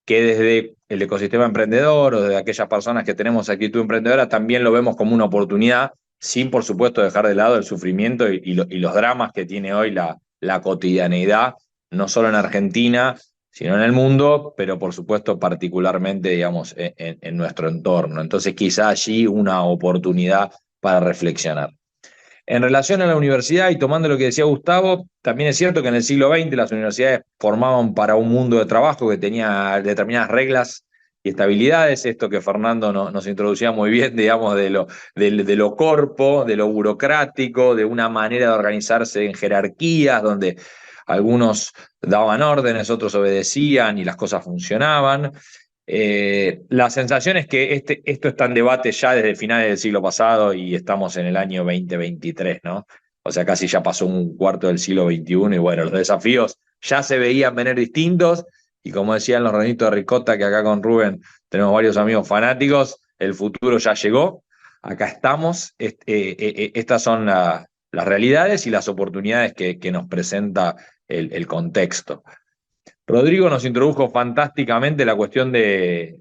Speaker 5: que desde el ecosistema emprendedor o desde aquellas personas que tenemos actitud emprendedora también lo vemos como una oportunidad, sin por supuesto dejar de lado el sufrimiento y los dramas que tiene hoy la cotidianeidad, no solo en Argentina, sino en el mundo, pero por supuesto particularmente, digamos, en nuestro entorno. Entonces quizá allí una oportunidad para reflexionar. En relación a la universidad y tomando lo que decía Gustavo, también es cierto que en el siglo XX las universidades formaban para un mundo de trabajo que tenía determinadas reglas y estabilidades, esto que Fernando nos introducía muy bien, digamos, de lo corpo, de lo burocrático, de una manera de organizarse en jerarquías, donde algunos daban órdenes, otros obedecían y las cosas funcionaban. La sensación es que esto está en debate ya desde finales del siglo pasado y estamos en el año 2023, ¿no? O sea, casi ya pasó un cuarto del siglo XXI y bueno, los desafíos ya se veían venir distintos y como decían los renitos de ricota, que acá con Rubén tenemos varios amigos fanáticos, el futuro ya llegó, acá estamos, estas son las realidades y las oportunidades que nos presenta el contexto. Rodrigo nos introdujo fantásticamente la cuestión de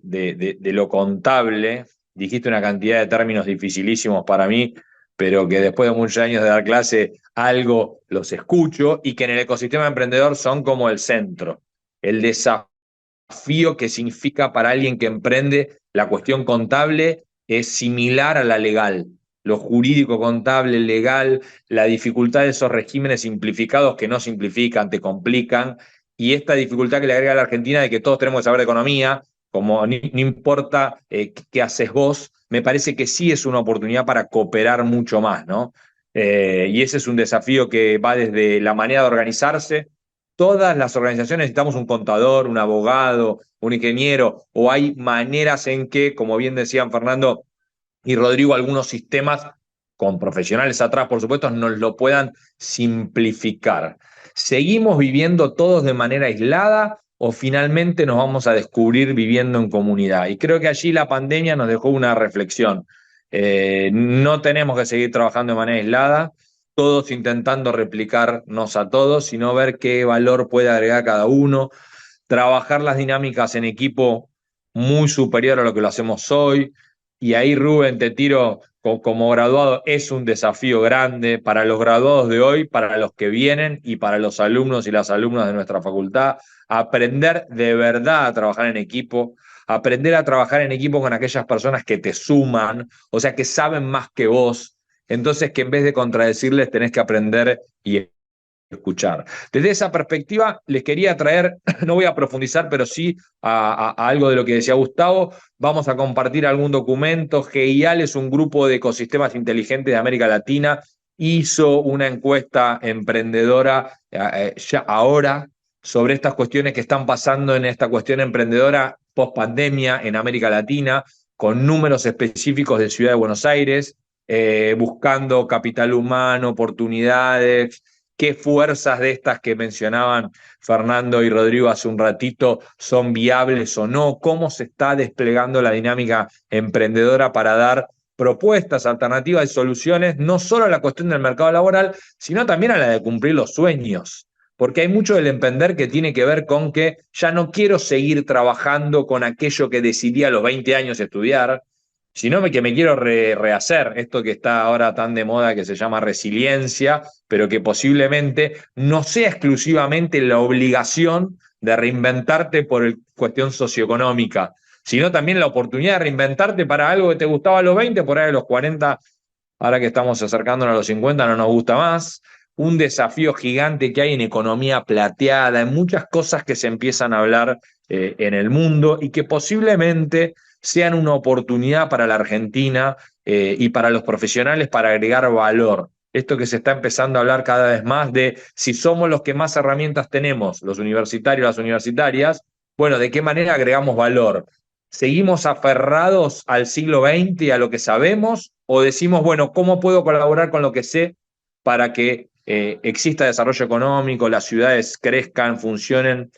Speaker 5: lo contable. Dijiste una cantidad de términos dificilísimos para mí, pero que después de muchos años de dar clase, algo los escucho y que en el ecosistema emprendedor son como el centro. El desafío que significa para alguien que emprende la cuestión contable es similar a la legal. Lo jurídico, contable, legal, la dificultad de esos regímenes simplificados que no simplifican, te complican, y esta dificultad que le agrega a la Argentina de que todos tenemos que saber de economía, como no importa qué haces vos, me parece que sí es una oportunidad para cooperar mucho más, ¿no? Y ese es un desafío que va desde la manera de organizarse. Todas las organizaciones necesitamos un contador, un abogado, un ingeniero, o hay maneras en que, como bien decían Fernando y Rodrigo, algunos sistemas con profesionales atrás, por supuesto, nos lo puedan simplificar. ¿Seguimos viviendo todos de manera aislada o finalmente nos vamos a descubrir viviendo en comunidad? Y creo que allí la pandemia nos dejó una reflexión. No tenemos que seguir trabajando de manera aislada, todos intentando replicarnos a todos, sino ver qué valor puede agregar cada uno, trabajar las dinámicas en equipo muy superior a lo que lo hacemos hoy. Y ahí, Rubén, te tiro como graduado, es un desafío grande para los graduados de hoy, para los que vienen y para los alumnos y las alumnas de nuestra facultad, aprender de verdad a trabajar en equipo, aprender a trabajar en equipo con aquellas personas que te suman, o sea, que saben más que vos, entonces que en vez de contradecirles tenés que aprender y escuchar. Desde esa perspectiva, les quería traer, no voy a profundizar, pero sí a algo de lo que decía Gustavo. Vamos a compartir algún documento. GIAL es un grupo de ecosistemas inteligentes de América Latina. Hizo una encuesta emprendedora ya ahora sobre estas cuestiones que están pasando en esta cuestión emprendedora post pandemia en América Latina, con números específicos de Ciudad de Buenos Aires, buscando capital humano, oportunidades, qué fuerzas de estas que mencionaban Fernando y Rodrigo hace un ratito son viables o no, cómo se está desplegando la dinámica emprendedora para dar propuestas alternativas y soluciones, no solo a la cuestión del mercado laboral, sino también a la de cumplir los sueños. Porque hay mucho del emprender que tiene que ver con que ya no quiero seguir trabajando con aquello que decidí a los 20 años estudiar, sino que me quiero rehacer, esto que está ahora tan de moda que se llama resiliencia, pero que posiblemente no sea exclusivamente la obligación de reinventarte por cuestión socioeconómica, sino también la oportunidad de reinventarte para algo que te gustaba a los 20, por ahí a los 40, ahora que estamos acercándonos a los 50 no nos gusta más. Un desafío gigante que hay en economía plateada, en muchas cosas que se empiezan a hablar en el mundo y que posiblemente sean una oportunidad para la Argentina y para los profesionales para agregar valor. Esto que se está empezando a hablar cada vez más de si somos los que más herramientas tenemos, los universitarios, las universitarias, bueno, ¿de qué manera agregamos valor? ¿Seguimos aferrados al siglo XX y a lo que sabemos? ¿O decimos, bueno, ¿cómo puedo colaborar con lo que sé para que exista desarrollo económico, las ciudades crezcan, funcionen?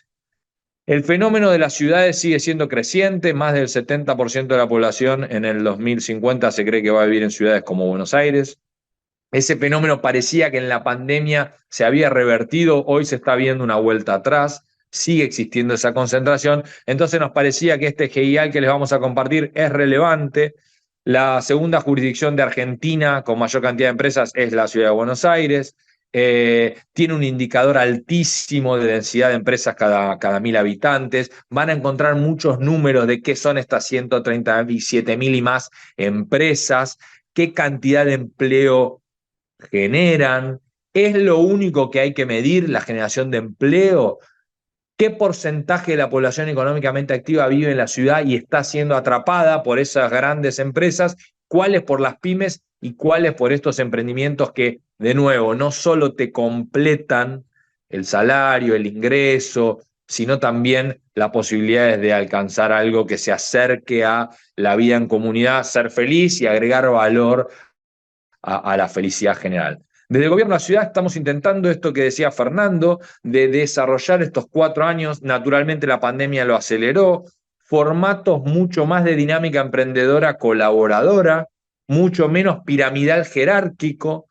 Speaker 5: El fenómeno de las ciudades sigue siendo creciente, más del 70% de la población en el 2050 se cree que va a vivir en ciudades como Buenos Aires. ese fenómeno parecía que en la pandemia se había revertido, hoy se está viendo una vuelta atrás, sigue existiendo esa concentración, entonces nos parecía que este GIAL que les vamos a compartir es relevante. La segunda jurisdicción de Argentina con mayor cantidad de empresas es la Ciudad de Buenos Aires. Tiene un indicador altísimo de densidad de empresas cada 1000 habitantes. Van a encontrar muchos números de qué son estas 137.000 y más empresas, qué cantidad de empleo generan. ¿Es lo único que hay que medir, la generación de empleo? ¿Qué porcentaje de la población económicamente activa vive en la ciudad y está siendo atrapada por esas grandes empresas? ¿Cuáles por las pymes y cuáles por estos emprendimientos que, de nuevo, no solo te completan el salario, el ingreso, sino también las posibilidades de alcanzar algo que se acerque a la vida en comunidad, ser feliz y agregar valor a la felicidad general? Desde el gobierno de la ciudad estamos intentando esto que decía Fernando, de desarrollar estos 4 años. Naturalmente la pandemia lo aceleró, formatos mucho más de dinámica emprendedora colaboradora, mucho menos piramidal jerárquico.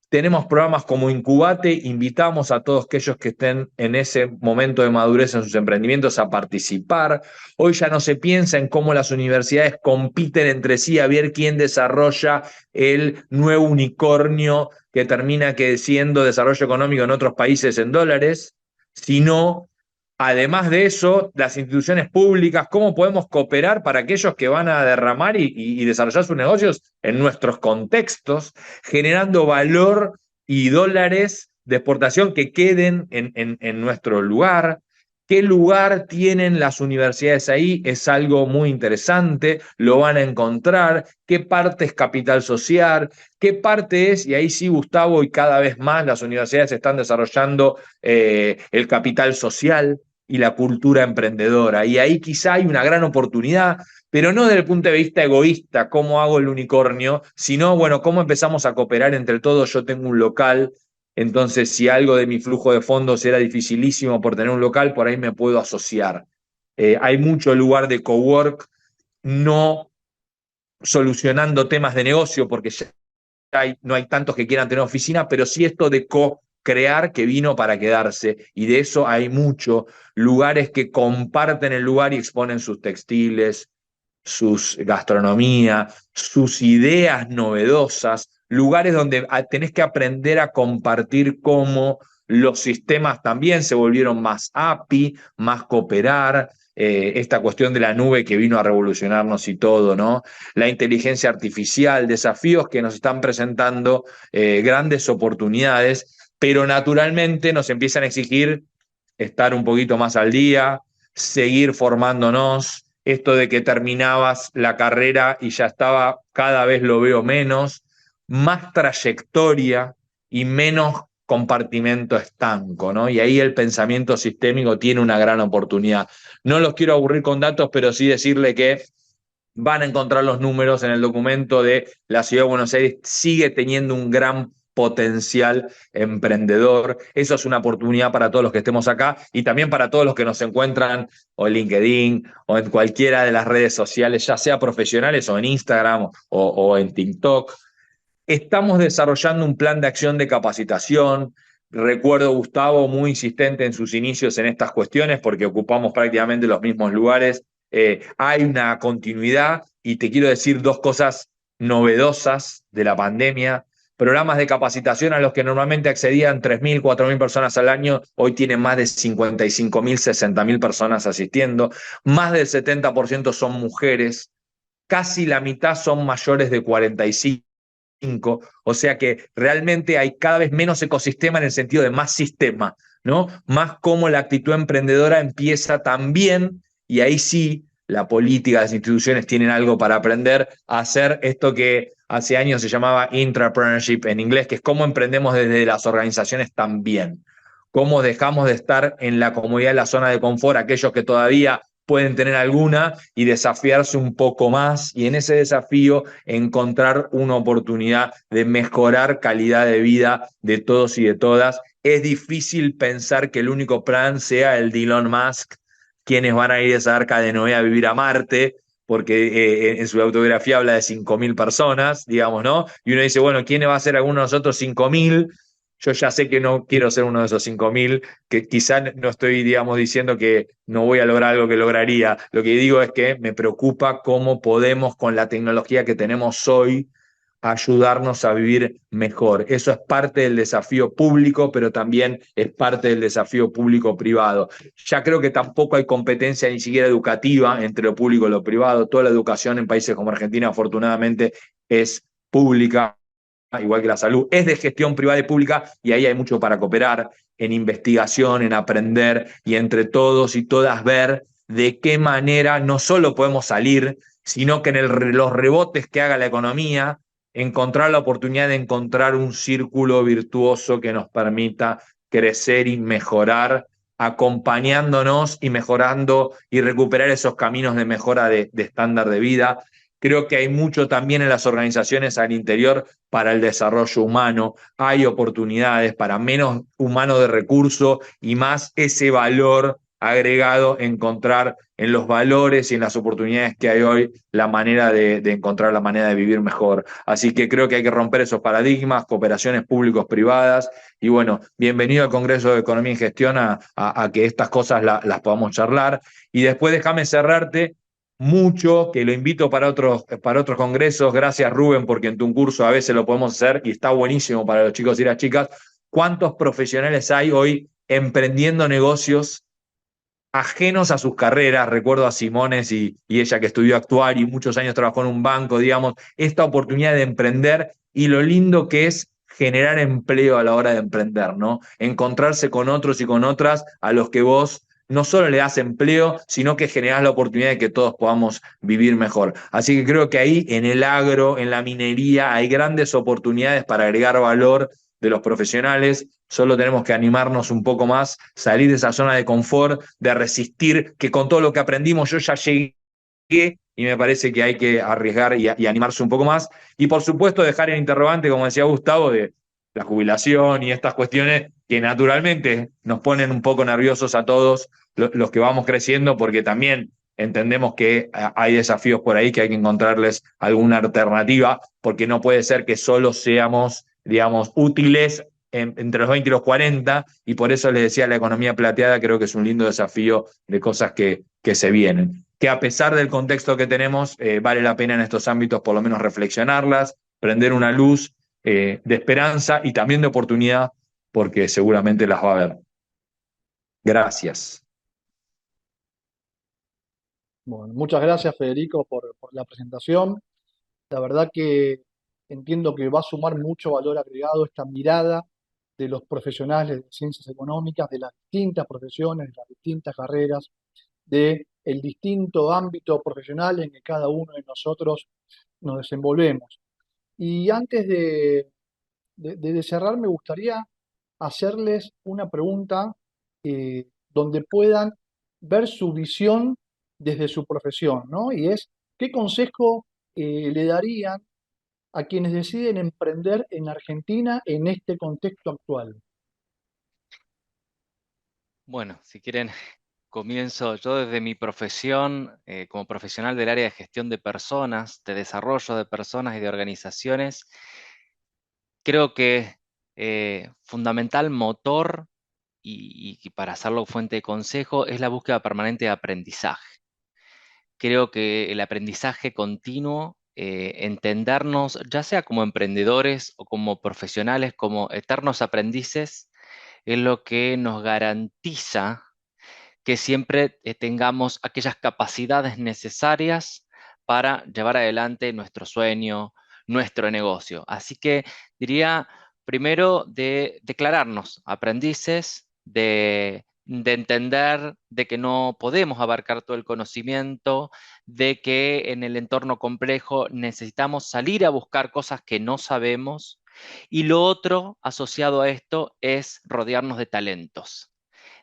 Speaker 5: Tenemos programas como Incubate, invitamos a todos aquellos que estén en ese momento de madurez en sus emprendimientos a participar. Hoy ya no se piensa en cómo las universidades compiten entre sí a ver quién desarrolla el nuevo unicornio que termina siendo desarrollo económico en otros países en dólares, sino, además de eso, las instituciones públicas, cómo podemos cooperar para aquellos que van a derramar y desarrollar sus negocios en nuestros contextos, generando valor y dólares de exportación que queden en nuestro lugar. ¿Qué lugar tienen las universidades ahí? Es algo muy interesante, lo van a encontrar. ¿Qué parte es capital social? ¿Qué parte es, y ahí sí, Gustavo, y cada vez más las universidades están desarrollando el capital social y la cultura emprendedora? Y ahí quizá hay una gran oportunidad, pero no desde el punto de vista egoísta, cómo hago el unicornio, sino, bueno, cómo empezamos a cooperar entre todos. Yo tengo un local, entonces si algo de mi flujo de fondos era dificilísimo por tener un local, por ahí me puedo asociar. Hay mucho lugar de cowork, no solucionando temas de negocio, porque ya no hay tantos que quieran tener oficina, pero sí esto de co-crear que vino para quedarse, y de eso hay mucho. Lugares que comparten el lugar y exponen sus textiles, sus gastronomía, sus ideas novedosas, lugares donde tenés que aprender a compartir cómo los sistemas también se volvieron más API, más cooperar, esta cuestión de la nube que vino a revolucionarnos y todo, ¿no? La inteligencia artificial, desafíos que nos están presentando, grandes oportunidades, pero naturalmente nos empiezan a exigir estar un poquito más al día, seguir formándonos. Esto de que terminabas la carrera y ya estaba, cada vez lo veo menos, más trayectoria y menos compartimento estanco, ¿no? Y ahí el pensamiento sistémico tiene una gran oportunidad. No los quiero aburrir con datos, pero sí decirle que van a encontrar los números en el documento de la Ciudad de Buenos Aires, sigue teniendo un gran potencial emprendedor. Eso es una oportunidad para todos los que estemos acá y también para todos los que nos encuentran o en LinkedIn o en cualquiera de las redes sociales, ya sea profesionales o en Instagram o en TikTok. Estamos desarrollando un plan de acción de capacitación. Recuerdo Gustavo muy insistente en sus inicios en estas cuestiones porque ocupamos prácticamente los mismos lugares. Hay una continuidad y te quiero decir 2 cosas novedosas de la pandemia. Programas de capacitación a los que normalmente accedían 3.000, 4.000 personas al año, hoy tienen más de 55.000, 60.000 personas asistiendo. Más del 70% son mujeres, casi la mitad son mayores de 45. O sea que realmente hay cada vez menos ecosistema en el sentido de más sistema, ¿no? Más como la actitud emprendedora empieza también, y ahí sí la política, las instituciones tienen algo para aprender a hacer esto que hace años se llamaba intrapreneurship en inglés, que es cómo emprendemos desde las organizaciones también. Cómo dejamos de estar en la comodidad de la zona de confort, aquellos que todavía pueden tener alguna, y desafiarse un poco más, y en ese desafío encontrar una oportunidad de mejorar calidad de vida de todos y de todas. Es difícil pensar que el único plan sea el de Elon Musk, quienes van a ir a esa Arca de Noé a vivir a Marte, porque en su autobiografía habla de 5.000 personas, digamos, ¿no? Y uno dice, bueno, ¿quién va a ser alguno de nosotros 5.000? Yo ya sé que no quiero ser uno de esos 5.000, que quizá no estoy, digamos, diciendo que no voy a lograr algo que lograría. Lo que digo es que me preocupa cómo podemos, con la tecnología que tenemos hoy, ayudarnos a vivir mejor. Eso es parte del desafío público, pero también es parte del desafío público-privado. Ya creo que tampoco hay competencia ni siquiera educativa entre lo público y lo privado. Toda la educación en países como Argentina, afortunadamente, es pública, igual que la salud, es de gestión privada y pública, y ahí hay mucho para cooperar en investigación, en aprender, y entre todos y todas ver de qué manera no solo podemos salir, sino que en los rebotes que haga la economía, encontrar la oportunidad de encontrar un círculo virtuoso que nos permita crecer y mejorar, acompañándonos y mejorando y recuperar esos caminos de mejora de estándar de vida. Creo que hay mucho también en las organizaciones al interior para el desarrollo humano, hay oportunidades para menos humano de recurso y más ese valor agregado, encontrar en los valores y en las oportunidades que hay hoy la manera de encontrar la manera de vivir mejor. Así que creo que hay que romper esos paradigmas, cooperaciones públicos-privadas, y bueno, bienvenido al Congreso de Economía y Gestión a que estas cosas las podamos charlar. Y después déjame cerrarte mucho, que lo invito para otros congresos. Gracias, Rubén, porque en tu curso a veces lo podemos hacer y está buenísimo para los chicos y las chicas. ¿Cuántos profesionales hay hoy emprendiendo negocios ajenos a sus carreras? Recuerdo a Simones y ella, que estudió actuario y muchos años trabajó en un banco, digamos, esta oportunidad de emprender y lo lindo que es generar empleo a la hora de emprender, ¿no? Encontrarse con otros y con otras a los que vos no solo le das empleo, sino que generás la oportunidad de que todos podamos vivir mejor. Así que creo que ahí en el agro, en la minería, hay grandes oportunidades para agregar valor de los profesionales. Solo tenemos que animarnos un poco más, salir de esa zona de confort, de resistir, que con todo lo que aprendimos yo ya llegué, y me parece que hay que arriesgar y animarse un poco más. Y por supuesto dejar el interrogante, como decía Gustavo, de la jubilación y estas cuestiones que naturalmente nos ponen un poco nerviosos a todos los que vamos creciendo, porque también entendemos que hay desafíos por ahí que hay que encontrarles alguna alternativa, porque no puede ser que solo seamos, digamos, útiles entre los 20 y los 40, y por eso les decía, la economía plateada creo que es un lindo desafío de cosas que se vienen. Que a pesar del contexto que tenemos, vale la pena en estos ámbitos por lo menos reflexionarlas, prender una luz de esperanza y también de oportunidad, porque seguramente las va a haber. Gracias.
Speaker 1: Bueno, muchas gracias, Federico, por la presentación. La verdad que entiendo que va a sumar mucho valor agregado esta mirada de los profesionales de ciencias económicas, de las distintas profesiones, de las distintas carreras, de el distinto ámbito profesional en que cada uno de nosotros nos desenvolvemos. Y antes de cerrar, me gustaría hacerles una pregunta donde puedan ver su visión desde su profesión, ¿no? Y es, ¿qué consejo le darían a quienes deciden emprender en Argentina en este contexto actual?
Speaker 2: Bueno, si quieren, comienzo yo desde mi profesión, como profesional del área de gestión de personas, de desarrollo de personas y de organizaciones. Creo que fundamental motor y para hacerlo fuente de consejo es la búsqueda permanente de aprendizaje. Creo que el aprendizaje continuo, entendernos, ya sea como emprendedores o como profesionales, como eternos aprendices, es lo que nos garantiza que siempre tengamos aquellas capacidades necesarias para llevar adelante nuestro sueño, nuestro negocio. Así que diría primero de declararnos aprendices, de entender de que no podemos abarcar todo el conocimiento, de que en el entorno complejo necesitamos salir a buscar cosas que no sabemos. Y lo otro asociado a esto es rodearnos de talentos.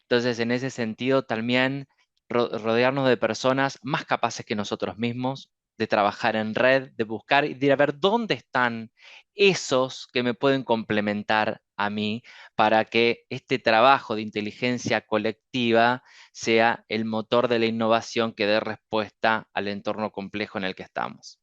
Speaker 2: Entonces, en ese sentido, también rodearnos de personas más capaces que nosotros mismos, de trabajar en red, de buscar y de ver dónde están esos que me pueden complementar a mí para que este trabajo de inteligencia colectiva sea el motor de la innovación que dé respuesta al entorno complejo en el que estamos.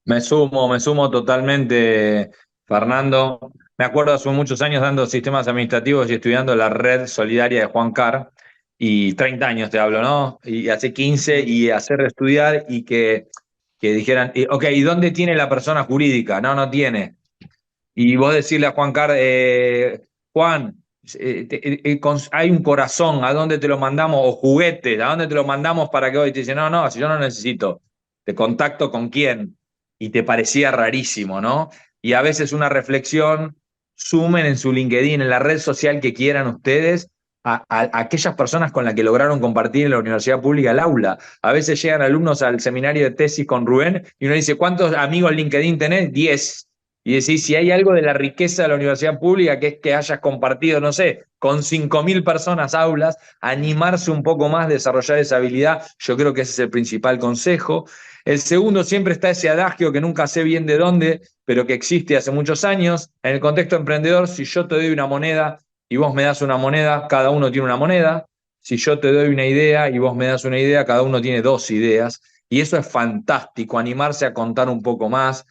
Speaker 5: Me sumo totalmente, Fernando. Me acuerdo hace muchos años dando sistemas administrativos y estudiando la red solidaria de Juan Carr, y 30 años te hablo, ¿no? Y hace 15, y hacer estudiar y que dijeran, ok, ¿y dónde tiene la persona jurídica? No, no tiene. Y vos decirle a Juan Carr, Juan, hay un corazón, ¿a dónde te lo mandamos? O juguetes, ¿a dónde te lo mandamos para que hoy te dice, no, no, si yo no necesito, te contacto con quién. Y te parecía rarísimo, ¿no? Y a veces una reflexión, sumen en su LinkedIn, en la red social que quieran ustedes, a aquellas personas con las que lograron compartir en la universidad pública el aula. A veces llegan alumnos al seminario de tesis con Rubén y uno dice, ¿cuántos amigos LinkedIn tenés? 10. Y decís, si hay algo de la riqueza de la universidad pública, que es que hayas compartido, no sé, con 5.000 personas aulas, animarse un poco más, desarrollar esa habilidad, yo creo que ese es el principal consejo. El segundo, siempre está ese adagio que nunca sé bien de dónde, pero que existe hace muchos años. En el contexto emprendedor, si yo te doy una moneda y vos me das una moneda, cada uno tiene una moneda. Si yo te doy una idea y vos me das una idea, cada uno tiene 2 ideas. Y eso es fantástico, animarse a contar un poco más,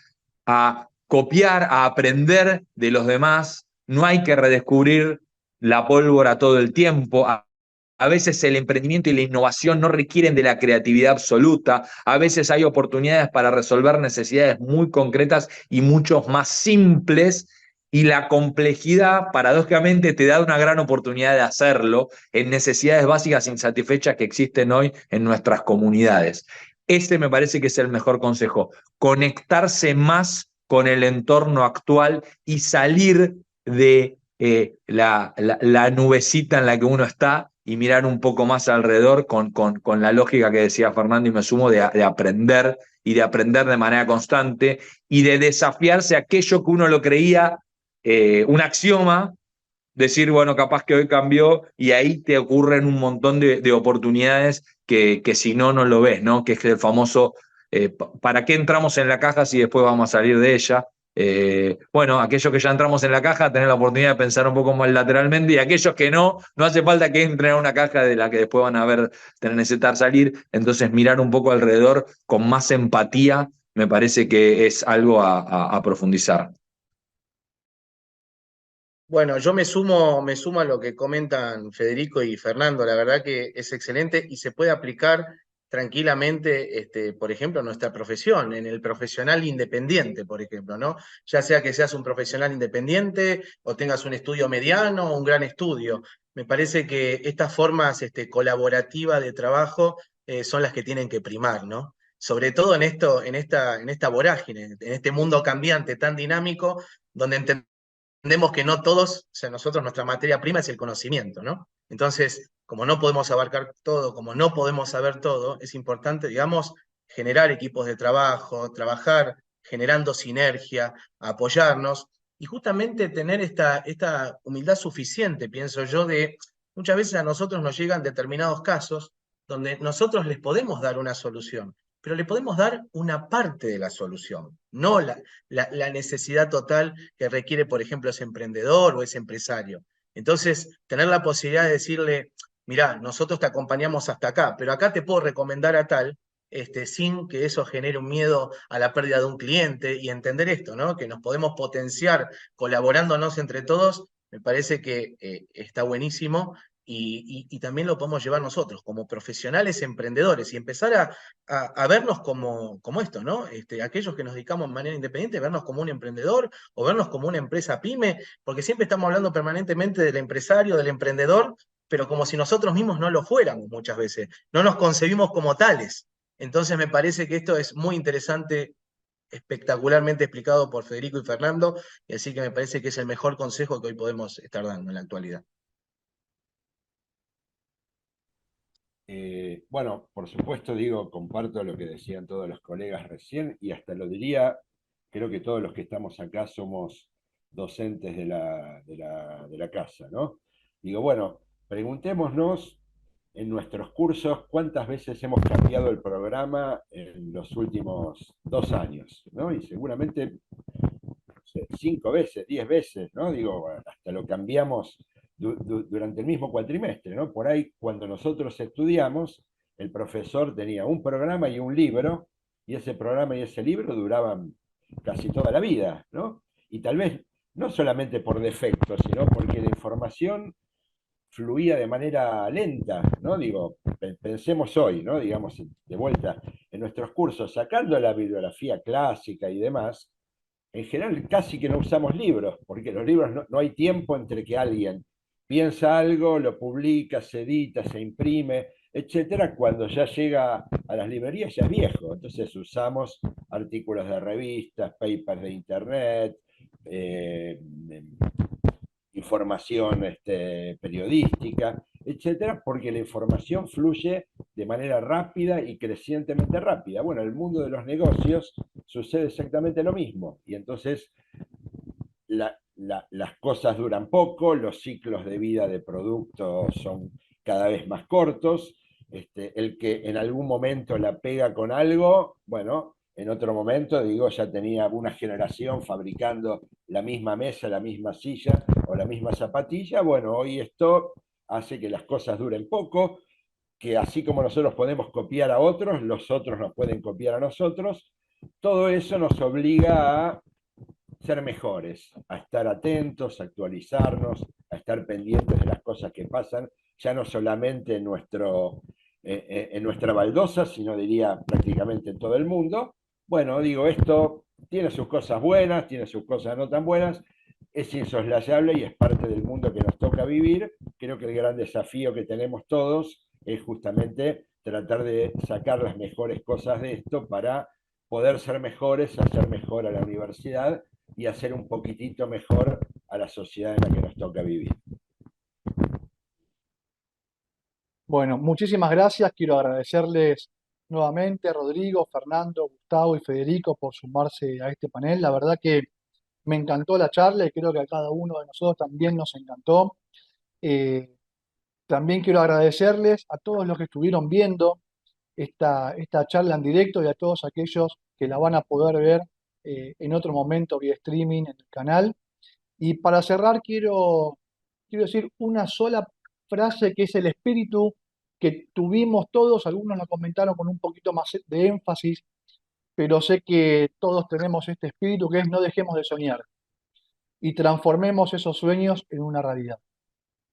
Speaker 5: a copiar, a aprender de los demás. No hay que redescubrir la pólvora todo el tiempo. A veces el emprendimiento y la innovación no requieren de la creatividad absoluta. A veces hay oportunidades para resolver necesidades muy concretas y mucho más simples. Y la complejidad, paradójicamente, te da una gran oportunidad de hacerlo en necesidades básicas insatisfechas que existen hoy en nuestras comunidades. Ese me parece que es el mejor consejo. Conectarse más con el entorno actual y salir de la nubecita en la que uno está y mirar un poco más alrededor con la lógica que decía Fernando, y me sumo, de aprender, y de aprender de manera constante y de desafiarse aquello que uno lo creía un axioma, decir, bueno, capaz que hoy cambió, y ahí te ocurren un montón de oportunidades que si no, no lo ves, ¿no? Que es el famoso, ¿para qué entramos en la caja si después vamos a salir de ella? Bueno, aquellos que ya entramos en la caja, tener la oportunidad de pensar un poco más lateralmente, y aquellos que no, no hace falta que entren a una caja de la que después van a ver, necesitar salir. Entonces, mirar un poco alrededor con más empatía, me parece que es algo a profundizar.
Speaker 3: Bueno, yo me sumo a lo que comentan Federico y Fernando. La verdad que es excelente y se puede aplicar tranquilamente, por ejemplo, en nuestra profesión, en el profesional independiente, por ejemplo, ¿no? Ya sea que seas un profesional independiente o tengas un estudio mediano o un gran estudio. Me parece que estas formas, colaborativas de trabajo, son las que tienen que primar, ¿no? Sobre todo en esta vorágine, en este mundo cambiante tan dinámico, donde entendemos que no todos, o sea, nosotros nuestra materia prima es el conocimiento, ¿no? Entonces, como no podemos abarcar todo, como no podemos saber todo, es importante, digamos, generar equipos de trabajo, trabajar generando sinergia, apoyarnos y justamente tener esta humildad suficiente, pienso yo, de muchas veces a nosotros nos llegan determinados casos donde nosotros les podemos dar una solución, pero le podemos dar una parte de la solución, no la necesidad total que requiere, por ejemplo, ese emprendedor o ese empresario. Entonces, tener la posibilidad de decirle, mirá, nosotros te acompañamos hasta acá, pero acá te puedo recomendar a tal, sin que eso genere un miedo a la pérdida de un cliente, y entender esto, ¿no? Que nos podemos potenciar colaborándonos entre todos, me parece que está buenísimo. Y también lo podemos llevar nosotros como profesionales emprendedores y empezar a vernos como esto, ¿no? Aquellos que nos dedicamos de manera independiente, vernos como un emprendedor o vernos como una empresa pyme, porque siempre estamos hablando permanentemente del empresario, del emprendedor, pero como si nosotros mismos no lo fuéramos muchas veces, no nos concebimos como tales. Entonces me parece que esto es muy interesante, espectacularmente explicado por Federico y Fernando, y así que me parece que es el mejor consejo que hoy podemos estar dando en la actualidad.
Speaker 4: Bueno, por supuesto, digo, comparto lo que decían todos los colegas recién, y hasta lo diría, creo que todos los que estamos acá somos docentes de la casa, ¿no? Digo, bueno, preguntémonos en nuestros cursos, ¿cuántas veces hemos cambiado el programa en los últimos 2 años? ¿No? Y seguramente 5 veces, 10 veces, ¿no? Digo, hasta lo cambiamos durante el mismo cuatrimestre, ¿no? Por ahí, cuando nosotros estudiamos, el profesor tenía un programa y un libro, y ese programa y ese libro duraban casi toda la vida, ¿no? Y tal vez no solamente por defecto, sino porque la información fluía de manera lenta, ¿no? Digo, pensemos hoy, ¿no? Digamos, de vuelta, en nuestros cursos, sacando la bibliografía clásica y demás, en general casi que no usamos libros, porque los libros no hay tiempo entre que alguien piensa algo, lo publica, se edita, se imprime, etcétera, cuando ya llega a las librerías ya es viejo. Entonces usamos artículos de revistas, papers de internet, eh, información periodística, etcétera, porque la información fluye de manera rápida y crecientemente rápida. Bueno, en el mundo de los negocios sucede exactamente lo mismo, y entonces las cosas duran poco, los ciclos de vida de productos son cada vez más cortos, el que en algún momento la pega con algo, bueno, en otro momento, digo, ya tenía una generación fabricando la misma mesa, la misma silla o la misma zapatilla. Bueno, hoy esto hace que las cosas duren poco, que así como nosotros podemos copiar a otros, los otros nos pueden copiar a nosotros. Todo eso nos obliga a ser mejores, a estar atentos, a actualizarnos, a estar pendientes de las cosas que pasan, ya no solamente en nuestra baldosa, sino diría prácticamente en todo el mundo. Bueno, digo, esto tiene sus cosas buenas, tiene sus cosas no tan buenas, es insoslayable y es parte del mundo que nos toca vivir. Creo que el gran desafío que tenemos todos es justamente tratar de sacar las mejores cosas de esto para poder ser mejores, hacer mejor a la universidad y hacer un poquitito mejor a la sociedad en la que nos toca vivir.
Speaker 1: Bueno, muchísimas gracias. Quiero agradecerles nuevamente a Rodrigo, Fernando, Gustavo y Federico por sumarse a este panel. La verdad que me encantó la charla y creo que a cada uno de nosotros también nos encantó. También quiero agradecerles a todos los que estuvieron viendo esta charla en directo y a todos aquellos que la van a poder ver en otro momento vía streaming en el canal. Y para cerrar, quiero decir una sola frase que es el espíritu que tuvimos todos. Algunos la comentaron con un poquito más de énfasis, pero sé que todos tenemos este espíritu que es: no dejemos de soñar y transformemos esos sueños en una realidad.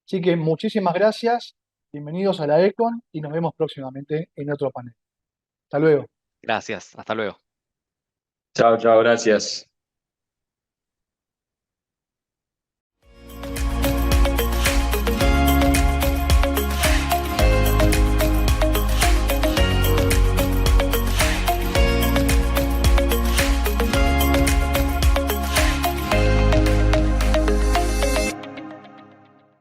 Speaker 1: Así que muchísimas gracias, bienvenidos a la Econ y nos vemos próximamente en otro panel. Hasta luego.
Speaker 2: Gracias, hasta luego.
Speaker 5: Chao, chao, gracias.